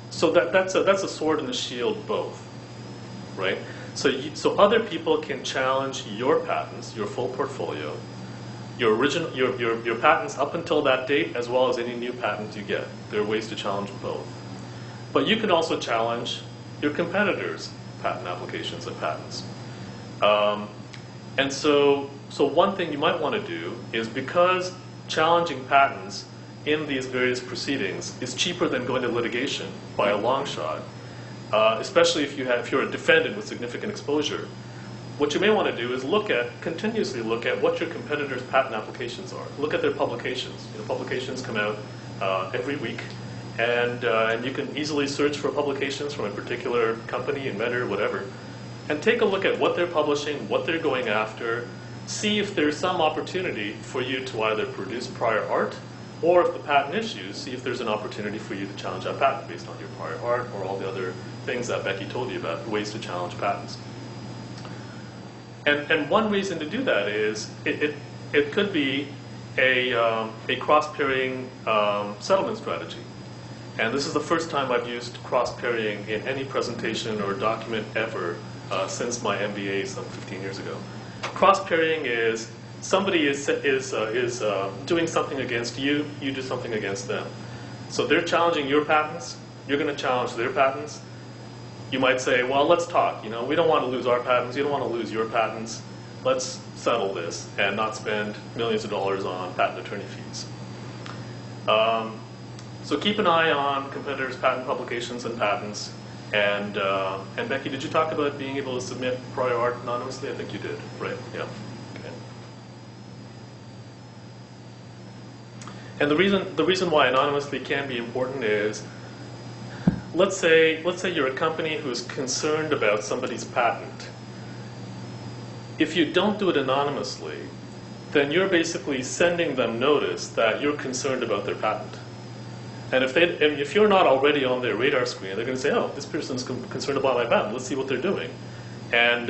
Speaker 3: So that's a sword and a shield both, right? So other people can challenge your patents, your full portfolio, your patents up until that date, as well as any new patents you get. There are ways to challenge both. But you can also challenge your competitors' patent applications and patents. And so one thing you might want to do is, because challenging patents in these various proceedings is cheaper than going to litigation by a long shot, especially if you're a defendant with significant exposure, what you may want to do is continuously look at what your competitors' patent applications are. Look at their publications. Publications come out every week, and you can easily search for publications from a particular company, inventor, whatever, and take a look at what they're publishing, what they're going after, see if there's some opportunity for you to either produce prior art, or if the patent issues, see if there's an opportunity for you to challenge that patent based on your prior art or all the other things that Becky told you about, ways to challenge patents. And one reason to do that is it could be a cross-parrying settlement strategy. And this is the first time I've used cross-parrying in any presentation or document ever since my MBA some 15 years ago. Cross-parrying is somebody is doing something against you, you do something against them. So they're challenging your patents, you're going to challenge their patents. You might say, well, let's talk. We don't want to lose our patents, you don't want to lose your patents. Let's settle this and not spend millions of dollars on patent attorney fees. So keep an eye on competitors' patent publications and patents. And Becky, did you talk about being able to submit prior art anonymously? I think you did, right? Yeah. And the reason why anonymously can be important is, let's say you're a company who's concerned about somebody's patent. If you don't do it anonymously, then you're basically sending them notice that you're concerned about their patent. And if you're not already on their radar screen, they're going to say, oh, this person's concerned about my patent. Let's see what they're doing. And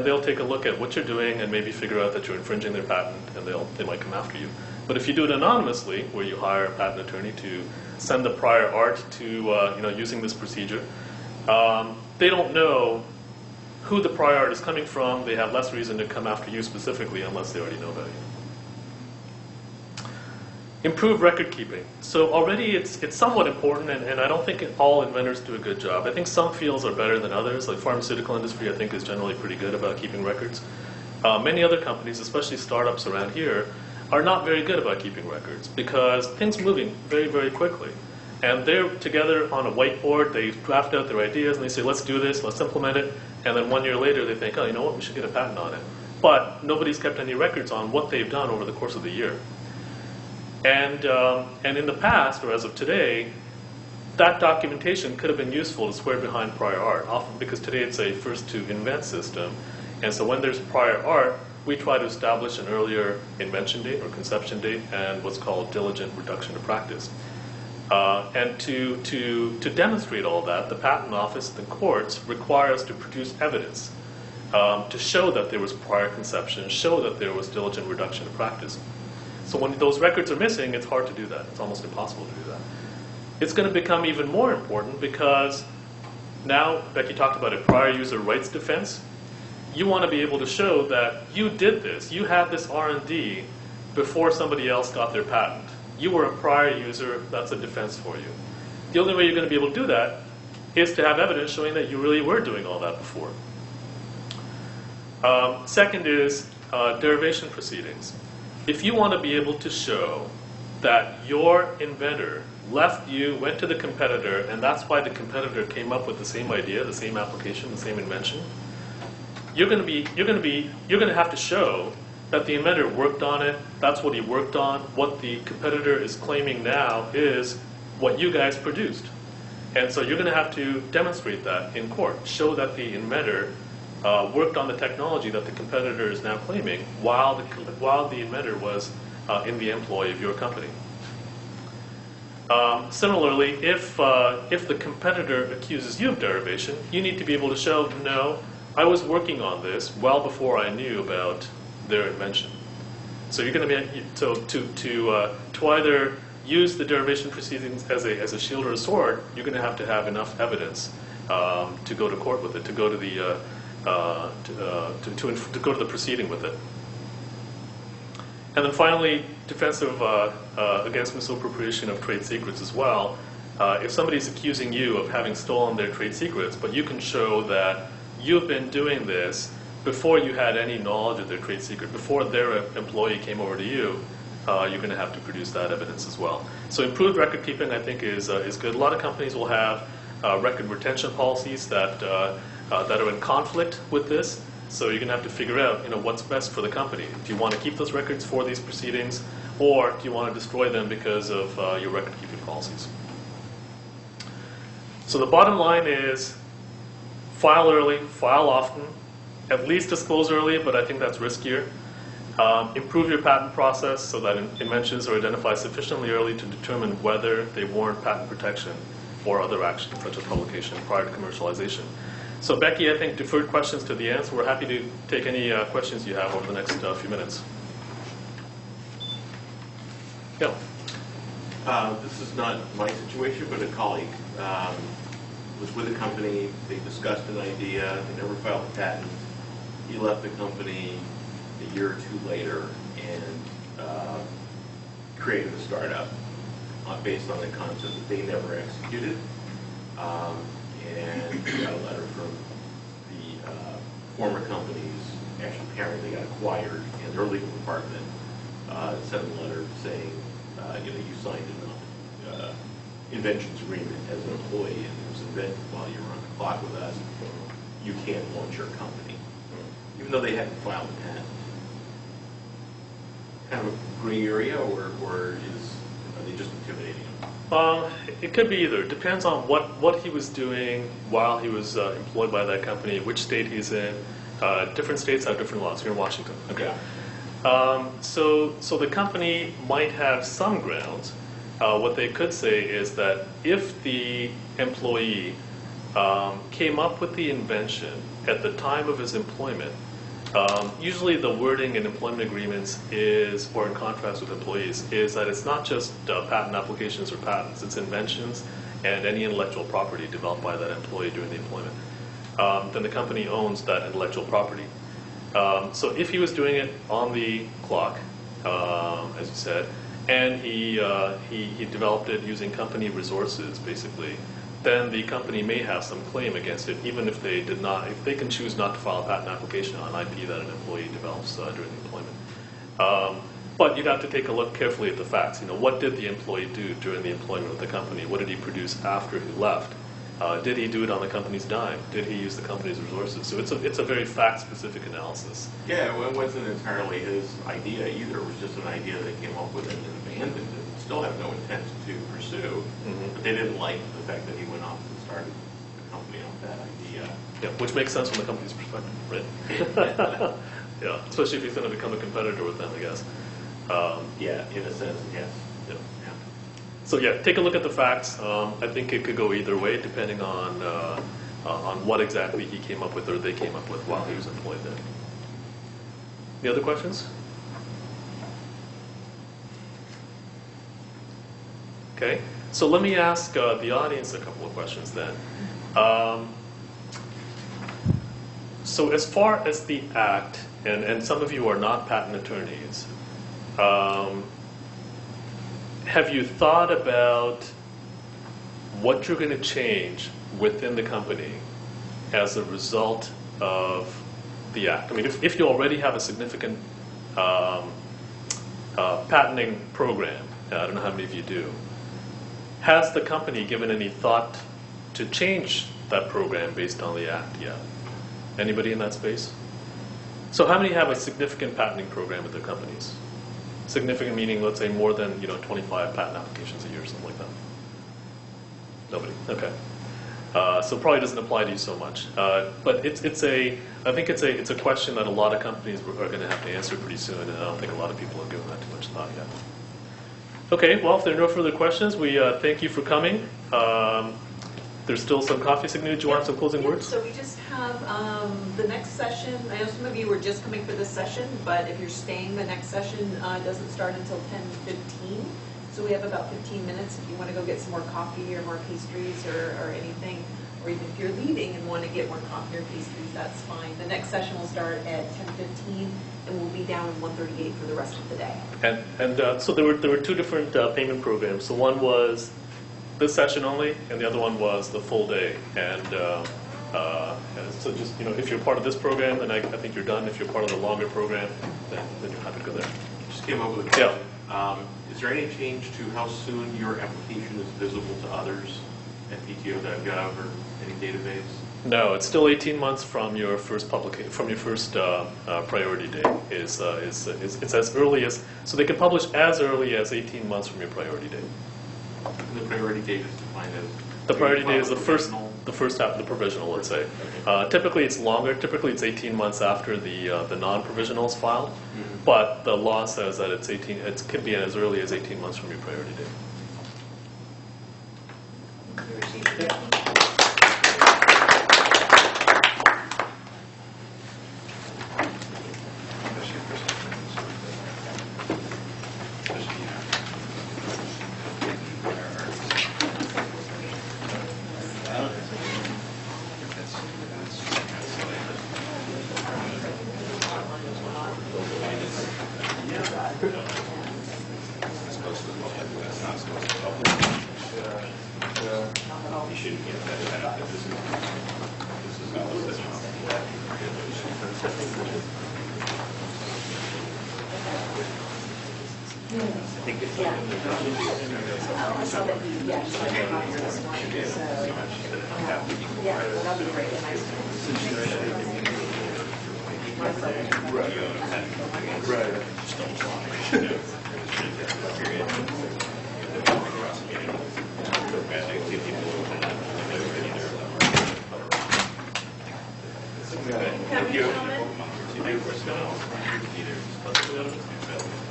Speaker 3: they'll take a look at what you're doing and maybe figure out that you're infringing their patent, and they might come after you. But if you do it anonymously, where you hire a patent attorney to send the prior art to, using this procedure, they don't know who the prior art is coming from. They have less reason to come after you specifically unless they already know about you. Improve record keeping. So already it's somewhat important, and I don't think all inventors do a good job. I think some fields are better than others. Like pharmaceutical industry, I think, is generally pretty good about keeping records. Many other companies, especially startups around here, are not very good about keeping records because things are moving very, very quickly. And they're together on a whiteboard, they draft out their ideas, and they say, let's do this, let's implement it. And then 1 year later, they think, oh, you know what, we should get a patent on it. But nobody's kept any records on what they've done over the course of the year. And in the past, or as of today, that documentation could have been useful to swear behind prior art, often because today it's a first-to-invent system. And so when there's prior art, we try to establish an earlier invention date or conception date and what's called diligent reduction to practice. And to demonstrate all that, the Patent Office and the courts require us to produce evidence to show that there was prior conception, show that there was diligent reduction to practice. So when those records are missing, it's hard to do that. It's almost impossible to do that. It's going to become even more important because now, Becky talked about a prior user rights defense. You want to be able to show that you did this, you had this R&D before somebody else got their patent. You were a prior user, that's a defense for you. The only way you're going to be able to do that is to have evidence showing that you really were doing all that before. Second is derivation proceedings. If you want to be able to show that your inventor left you, went to the competitor, and that's why the competitor came up with the same idea, the same application, the same invention, you're going to have to show that the inventor worked on it, that's what he worked on, what the competitor is claiming now is what you guys produced. And so you're going to have to demonstrate that in court, show that the inventor worked on the technology that the competitor is now claiming while the inventor was in the employ of your company. Similarly, if the competitor accuses you of derivation, you need to be able to show, no, I was working on this well before I knew about their invention. So you're going to be to either use the derivation proceedings as a shield or a sword, you're going to have enough evidence to go to court with it, to go to the to go to the proceeding with it. And then finally, defensive against misappropriation of trade secrets as well. If somebody's accusing you of having stolen their trade secrets, but you can show that you've been doing this before you had any knowledge of their trade secret, before their employee came over to you, you're going to have to produce that evidence as well. So improved record keeping, I think, is good. A lot of companies will have record retention policies that are in conflict with this. So you're going to have to figure out, what's best for the company. Do you want to keep those records for these proceedings, or do you want to destroy them because of your record keeping policies? So the bottom line is file early, file often, at least disclose early, but I think that's riskier. Improve your patent process so that inventions are identified sufficiently early to determine whether they warrant patent protection or other action, such as publication, prior to commercialization. So Becky, I think, deferred questions to the end, so we're happy to take any questions you have over the next few minutes. Yeah.
Speaker 4: This is not my situation, but a colleague was with a company. They discussed an idea. They never filed a patent. He left the company a year or two later and created a startup based on the concept that they never executed. And we got a letter from the former company's actual parent. They got acquired, and their legal department sent a letter saying, you signed an inventions agreement as an employee, and it was invented while you were on the clock with us. You can't launch your company, even though they hadn't filed a patent. Kind of a gray area, or are they just intimidating him?
Speaker 3: It could be either. It depends on what he was doing while he was employed by that company, which state he's in. Different states have different laws. You're in Washington. Okay. So the company might have some grounds. What they could say is that if the employee came up with the invention at the time of his employment, usually the wording in employment agreements is, or in contracts with employees, is that it's not just patent applications or patents, it's inventions and any intellectual property developed by that employee during the employment. Then the company owns that intellectual property. So if he was doing it on the clock, as you said, and he developed it using company resources, basically, then the company may have some claim against it, even if they did not, if they can choose not to file a patent application on IP that an employee develops during the employment. But you'd have to take a look carefully at the facts. What did the employee do during the employment of the company? What did he produce after he left? Did he do it on the company's dime? Did he use the company's resources? So it's a very fact-specific analysis.
Speaker 4: Yeah, well, it wasn't entirely his idea either. It was just an idea they came up with and abandoned it. Still have no intent to pursue, but they didn't like the fact that he went off and started the company on that idea.
Speaker 3: Yeah, which makes sense from the company's perspective, right? Yeah, especially if he's going to become a competitor with them, I guess.
Speaker 4: Yeah, in a sense, yes.
Speaker 3: Yeah. So yeah, take a look at the facts. I think it could go either way, depending on what exactly he came up with or they came up with while he was employed there. Any other questions? Okay, so let me ask the audience a couple of questions then. So as far as the Act, and some of you are not patent attorneys, have you thought about what you're going to change within the company as a result of the Act? I mean, if you already have a significant patenting program, I don't know how many of you do, has the company given any thought to change that program based on the Act yet? Anybody in that space? So how many have a significant patenting program at their companies? Significant meaning, let's say, more than 25 patent applications a year or something like that? Nobody. Okay. So probably doesn't apply to you so much. But I think it's a question that a lot of companies are going to have to answer pretty soon, and I don't think a lot of people have given that too much thought yet. Okay, well, if there are no further questions, we thank you for coming. there's still some coffee signatures. Do you want some closing
Speaker 1: Yeah,
Speaker 3: words?
Speaker 1: So we just have the next session. I know some of you were just coming for this session, but if you're staying, the next session doesn't start until 10:15. So we have about 15 minutes if you want to go get some more coffee or more pastries or anything. Or even if you're leaving and want to get more coffee or pastries, that's fine. The next session will start at 10:15 and we'll be down in 138 for the rest of the day.
Speaker 3: And so there were two different payment programs. So one was this session only, and the other one was the full day. And so just, if you're part of this program, then I think you're done. If you're part of the longer program, then you're happy to go there.
Speaker 4: Just came up with a question. Is there any change to how soon your application is visible to others at PTO.gov or any database?
Speaker 3: No, it's still 18 months from your first priority date. It's as early as, so they can publish as early as 18 months from your priority date.
Speaker 4: And the priority date is defined as?
Speaker 3: The priority date is the first
Speaker 4: provisional?
Speaker 3: half of the provisional, let's say.
Speaker 4: Okay.
Speaker 3: Typically it's longer. Typically it's 18 months after the non-provisional is filed.
Speaker 4: Mhm.
Speaker 3: But the law says that it could be as early as 18 months from your priority date.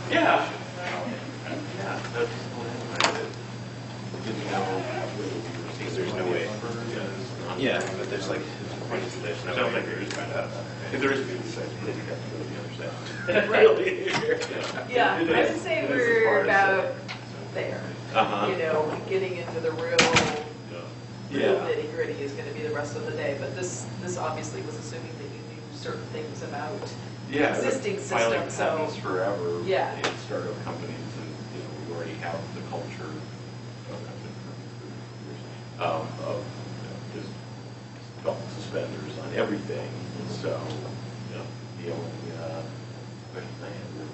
Speaker 4: Yeah. There's no way.
Speaker 5: Yeah, but there's like,
Speaker 4: There's no way. If there is, then you have to go to the other side.
Speaker 1: Right. Yeah, I would say we're about there. Getting into the real nitty gritty is going to be the rest of the day. But this obviously was assuming that you knew certain things about existing
Speaker 4: Filing
Speaker 1: systems. So
Speaker 4: patents forever.
Speaker 1: Yeah.
Speaker 4: In startup companies, and we already have the culture of just belt and suspenders on everything. So the only question I had was,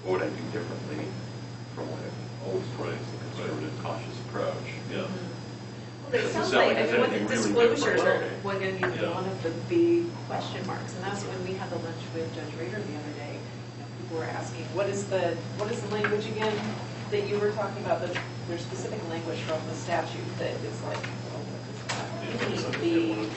Speaker 4: what would I do differently from what I've always tried, the conservative, cautious approach?
Speaker 1: Well, it sounds like, I mean, what the disclosures are going to be one of the big question marks, and that's when we had the lunch with Judge Rader the other day. People were asking, what is the language again that you were talking about? There's specific language from the statute that is like, well, what does that mean?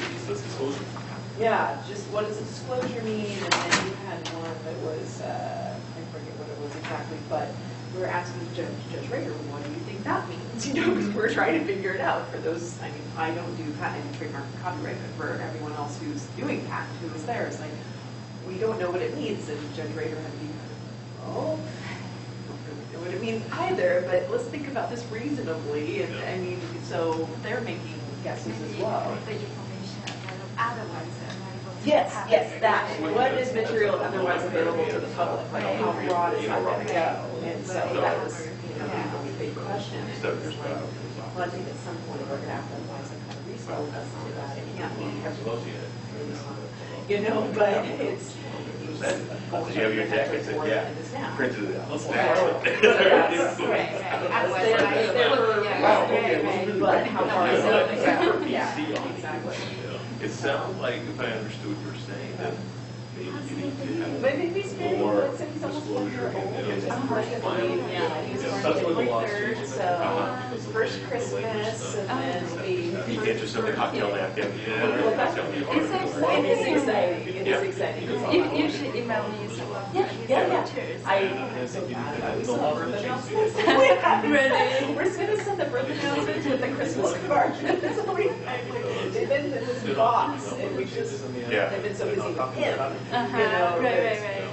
Speaker 1: Yeah, just what does a disclosure mean? And then you had one that was, I forget what it was exactly, but we were asking Judge Rader, what do you think that means? Because we're trying to figure it out for those. I mean, I don't do patent and trademark and copyright, but for everyone else who's doing patent, who is there, it's like, we don't know what it means. And Judge Rader had to be kind of, don't know what it means either, but let's think about this reasonably. And I mean, so they're making guesses as well. Yes, that. What is material otherwise available to the public? Like, how broad is that going to go? And so that was, a big question. And it was like, well, I think at some point we're going to have to apply some kind of reasonableness to that. It can't be everything. But it's.
Speaker 4: Did you have your deck? I said, yeah. Printed it out.
Speaker 1: But how far is it going to go? Yeah, exactly.
Speaker 4: It sounds like, if I understood what you were saying, that maybe you need to
Speaker 1: Maybe
Speaker 4: have
Speaker 1: he's
Speaker 4: more
Speaker 1: he's almost
Speaker 4: disclosure in
Speaker 1: He's
Speaker 4: the first filing.
Speaker 1: he's
Speaker 3: That's
Speaker 1: born
Speaker 3: what the law
Speaker 1: January 3rd,
Speaker 3: says.
Speaker 1: so first Christmas, and then
Speaker 4: You can't just have the cocktail napkin.
Speaker 1: It is exciting. It is exciting.
Speaker 2: You should email me some of
Speaker 1: Yeah. I'm so bad about we send birth announcements. We're going to send the birth announcements with the Christmas card. So we the box, and we just,
Speaker 4: Yeah.
Speaker 1: they've been so busy with him, you know.
Speaker 2: Right,
Speaker 1: that-
Speaker 2: right.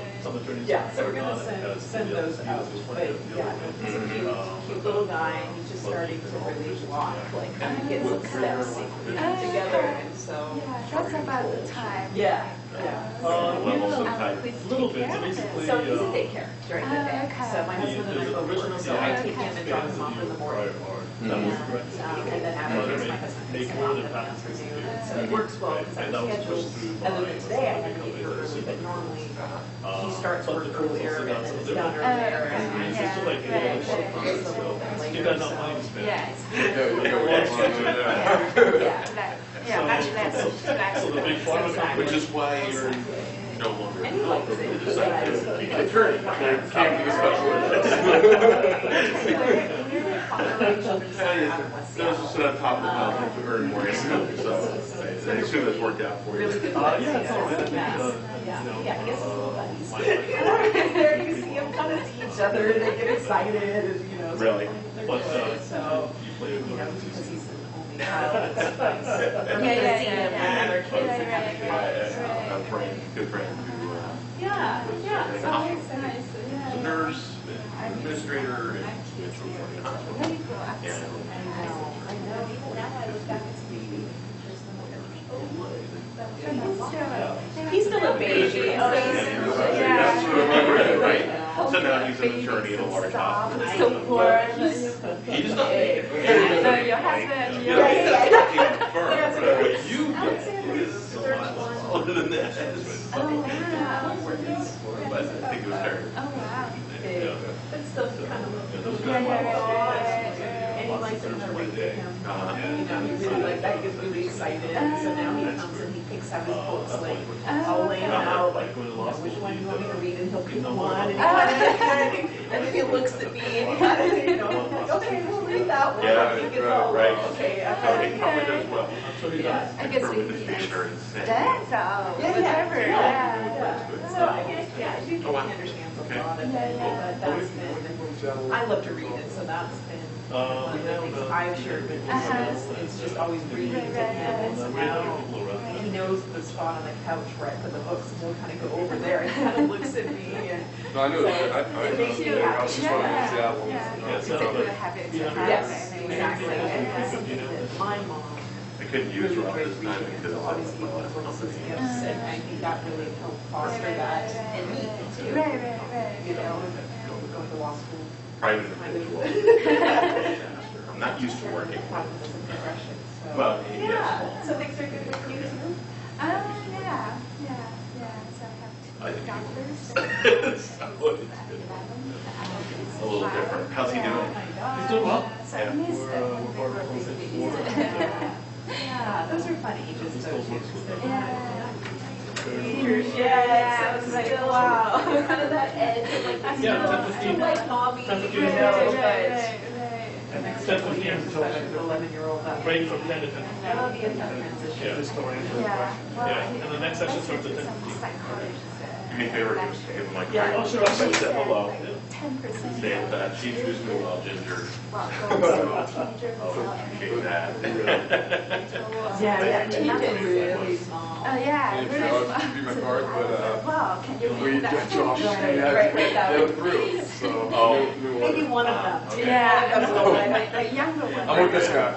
Speaker 1: Yeah, so we're gonna send those out, but yeah, he's a cute little guy, and he's just starting to really walk, like, kind of get some steps together, and so.
Speaker 2: Yeah, that's about the time.
Speaker 1: Yeah, yeah.
Speaker 4: Level some
Speaker 2: Um,
Speaker 4: type.
Speaker 2: please
Speaker 3: Little
Speaker 2: take
Speaker 3: bit,
Speaker 2: care
Speaker 3: so
Speaker 2: of it.
Speaker 3: basically,
Speaker 1: So he's a daycare during the day,
Speaker 2: okay.
Speaker 1: so my husband and I both work, so I take him and drop him off in the morning. And then afterwards, my husband takes him off in the afternoon, so it works well, because I'm scheduled, other than today, I had to get here early, but normally he starts work earlier, and then it's done earlier, and I
Speaker 2: Yeah,
Speaker 1: just
Speaker 2: right, right.
Speaker 1: it's a little bit
Speaker 3: You
Speaker 1: later,
Speaker 3: got no money to
Speaker 1: so.
Speaker 3: spend.
Speaker 2: Yeah, it's
Speaker 1: Yeah,
Speaker 2: much less
Speaker 3: So the
Speaker 2: flexible.
Speaker 3: big pharma
Speaker 4: Which is why you're no longer.
Speaker 1: And he likes it.
Speaker 4: You decided to be an attorney. Can't be a special Those sit on top of the mountain to earn more income, so I assume that's worked out for you.
Speaker 1: Really good.
Speaker 3: yeah, it's all right. I think,
Speaker 1: Yeah, yeah, I guess it's little buddies. There you see them kind of see each other, and they get excited, and, you know. so
Speaker 4: Really?
Speaker 1: they're
Speaker 3: But,
Speaker 1: good. So,
Speaker 3: you play
Speaker 1: you
Speaker 3: a
Speaker 1: know,
Speaker 3: good
Speaker 1: because he's an only child, it's nice. For me
Speaker 2: Yeah,
Speaker 1: to
Speaker 2: yeah,
Speaker 1: see
Speaker 2: yeah,
Speaker 1: him
Speaker 2: yeah.
Speaker 1: with other kids
Speaker 2: Right,
Speaker 1: and having
Speaker 2: right,
Speaker 1: fun.
Speaker 4: A friend, good friend who
Speaker 1: Yeah, yeah.
Speaker 2: Oh,
Speaker 1: So
Speaker 2: nice, nice.
Speaker 4: was a
Speaker 2: Yeah.
Speaker 4: nurse, administrator, and went to a hospital.
Speaker 2: Very cool,
Speaker 4: And
Speaker 2: absolutely.
Speaker 1: I know. Even now, I look back and see. He's still a baby. Oh,
Speaker 4: That's what I read, right? So now he's an attorney in a large hospital.
Speaker 2: So poor.
Speaker 4: He does not make it.
Speaker 2: No, your husband,
Speaker 4: Yeah,
Speaker 2: your
Speaker 4: he's a firm, but what you get is so much
Speaker 1: 31.
Speaker 4: older than that.
Speaker 2: Oh, wow.
Speaker 4: But I think it was her.
Speaker 2: Oh, wow.
Speaker 1: Big, but still kind of.
Speaker 2: Yeah, yeah, right.
Speaker 1: And he likes it when I read to him.
Speaker 4: Uh-huh.
Speaker 1: You know, he really like that, he gets really excited, so now he comes and he picks out his books, like, I'll lay them out, like, you know, which one do you want me to read, and he'll pick one, and he kind of, and then he looks at me, and he kind of, you know, I'm like, okay, we'll read that one.
Speaker 4: Yeah,
Speaker 1: I think it's all
Speaker 4: right.
Speaker 1: okay.
Speaker 4: He probably does well.
Speaker 1: Yeah.
Speaker 2: I guess we
Speaker 4: With the picture and saying.
Speaker 2: That's all.
Speaker 1: Yeah,
Speaker 2: Whatever.
Speaker 1: yeah. So I guess, yeah, I do think
Speaker 4: Oh, wow.
Speaker 1: he understands a
Speaker 4: Okay.
Speaker 1: lot of it, but that's been, I love to read it, so that's been one of the things I've shared with him. It's just always reading to him, and so now he knows the spot on the couch where I put the books, and he'll kind of go over there and kind of looks at me, and
Speaker 6: No, I know.
Speaker 1: so
Speaker 6: I
Speaker 1: it makes me
Speaker 6: know. I
Speaker 1: happy.
Speaker 6: was just wondering if that one.
Speaker 2: Yeah, it's a
Speaker 3: Yeah.
Speaker 2: good habit to have.
Speaker 1: Yes,
Speaker 2: and
Speaker 1: exactly, and
Speaker 2: yeah.
Speaker 1: that's something that my mom
Speaker 4: I couldn't use
Speaker 1: really
Speaker 4: her all
Speaker 1: great
Speaker 4: this time
Speaker 1: reader,
Speaker 4: because
Speaker 1: so
Speaker 4: I
Speaker 1: always
Speaker 4: was
Speaker 1: gave me
Speaker 4: my
Speaker 1: books as
Speaker 4: company.
Speaker 1: gifts, and I think that really helped foster that in me too.
Speaker 2: Right, right,
Speaker 1: You
Speaker 2: right.
Speaker 1: know, going to law school,
Speaker 4: Private
Speaker 1: kind
Speaker 4: individual.
Speaker 1: of.
Speaker 4: I'm not used to working.
Speaker 1: Probably was a progression, so.
Speaker 4: Well,
Speaker 1: Yeah, so things are good with you too?
Speaker 2: Yeah. So I have
Speaker 4: I
Speaker 2: two
Speaker 4: think
Speaker 2: doctors.
Speaker 4: So it's a little different. How's he doing?
Speaker 3: He's doing well.
Speaker 2: So I miss them.
Speaker 3: We're part of the same
Speaker 1: Yeah, those are fun ages
Speaker 3: This
Speaker 1: though
Speaker 3: goes
Speaker 1: too.
Speaker 3: with-
Speaker 1: 'Cause
Speaker 2: Yeah.
Speaker 1: Yeah, so it's like, wow, kind of that edge of like, I
Speaker 3: Yeah,
Speaker 1: still
Speaker 3: 10, 15.
Speaker 1: like hobby,
Speaker 3: 10, 15
Speaker 1: you
Speaker 3: minutes.
Speaker 1: know, but.
Speaker 2: Right.
Speaker 1: The next
Speaker 3: 10,
Speaker 1: couple of
Speaker 3: 15
Speaker 1: years,
Speaker 3: until
Speaker 1: especially with 11-year-old, that
Speaker 3: Break from 10 to 10.
Speaker 1: that'll be a tough transition.
Speaker 3: Yeah. Historian.
Speaker 2: Yeah. Well,
Speaker 3: Yeah, and the next session starts at 10.
Speaker 4: Do me a favor, just give him my
Speaker 1: Yeah.
Speaker 4: card.
Speaker 3: Oh, sure, I'll
Speaker 4: Say
Speaker 3: say
Speaker 4: hello.
Speaker 2: 10%.
Speaker 4: Stay in touch. She introduced me well, Ginger.
Speaker 2: Well, girls and teenagers
Speaker 4: Oh,
Speaker 2: and
Speaker 4: appreciate that.
Speaker 1: Yeah, keep it really small.
Speaker 2: Oh, yeah.
Speaker 6: If
Speaker 2: really
Speaker 6: you
Speaker 2: small.
Speaker 6: give me my card, but
Speaker 2: Well, can you
Speaker 6: we
Speaker 2: read that?
Speaker 6: get Josh.
Speaker 1: Right, that
Speaker 6: Get
Speaker 1: would
Speaker 6: through. So
Speaker 4: Oh.
Speaker 6: new
Speaker 1: Maybe
Speaker 6: order.
Speaker 1: one of them.
Speaker 4: Okay.
Speaker 2: Yeah,
Speaker 1: That's
Speaker 2: the
Speaker 1: all
Speaker 2: one,
Speaker 1: right.
Speaker 2: the younger one.
Speaker 6: I'm with this guy.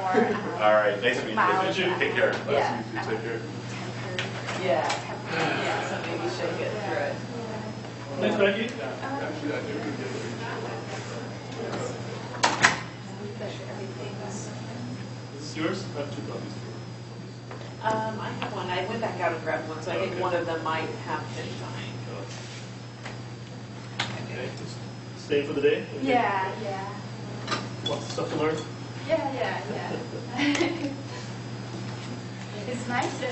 Speaker 4: All right, nice to meet
Speaker 2: Miles.
Speaker 4: you. Take care.
Speaker 1: Yeah.
Speaker 4: Take care.
Speaker 1: Yeah, yeah, so maybe she'll get through it.
Speaker 3: Thanks, Becky.
Speaker 6: Actually, I do.
Speaker 3: Is this yours? I have two copies.
Speaker 1: I have one, I went back out and grabbed one, so I think one of them might have been signed.
Speaker 3: Okay, just stay for the day?
Speaker 2: Yeah.
Speaker 3: Lots of stuff to learn?
Speaker 2: Yeah. It's nice to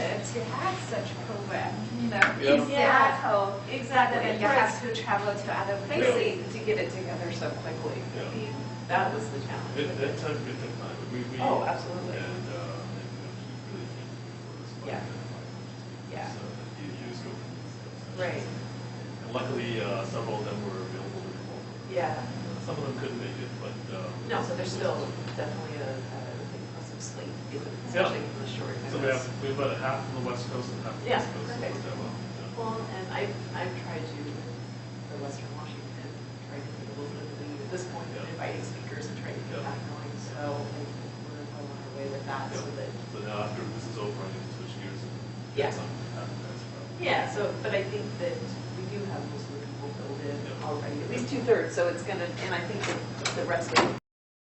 Speaker 2: have such a program, you know,
Speaker 6: Yeah.
Speaker 2: in Seattle,
Speaker 1: Exactly.
Speaker 2: rather than you have to travel to other places.
Speaker 1: Quickly, to get it together so quickly.
Speaker 3: Yeah.
Speaker 1: That was the challenge.
Speaker 3: That time, it took time, but we.
Speaker 1: Oh, absolutely.
Speaker 3: And really thank you for this.
Speaker 1: Yeah. Yeah.
Speaker 3: So that you used to.
Speaker 1: Right.
Speaker 3: And luckily, several of them were available to come over.
Speaker 1: Yeah.
Speaker 3: Some of them couldn't make it, but.
Speaker 1: No, so there's still definitely a big possibility. slate, especially for the short
Speaker 3: So
Speaker 1: notice.
Speaker 3: we have about half from the west coast and half from the
Speaker 1: Yeah,
Speaker 3: east coast.
Speaker 1: perfect.
Speaker 3: Worked out well. Yeah.
Speaker 1: Well, and I've tried to, for Western Washington, tried to put a little bit of the lead at this point,
Speaker 3: Yeah.
Speaker 1: inviting speakers and trying to get
Speaker 3: Yeah.
Speaker 1: that going, so I think we're well on our way with that, so
Speaker 3: Yeah.
Speaker 1: that,
Speaker 3: So now after this is over, I need to switch gears and
Speaker 1: Yeah.
Speaker 3: get some advertising.
Speaker 1: yeah, so, but I think that we do have most of the people filled in
Speaker 3: Yeah.
Speaker 1: already, at least 2/3, so it's gonna, and I think that the rest of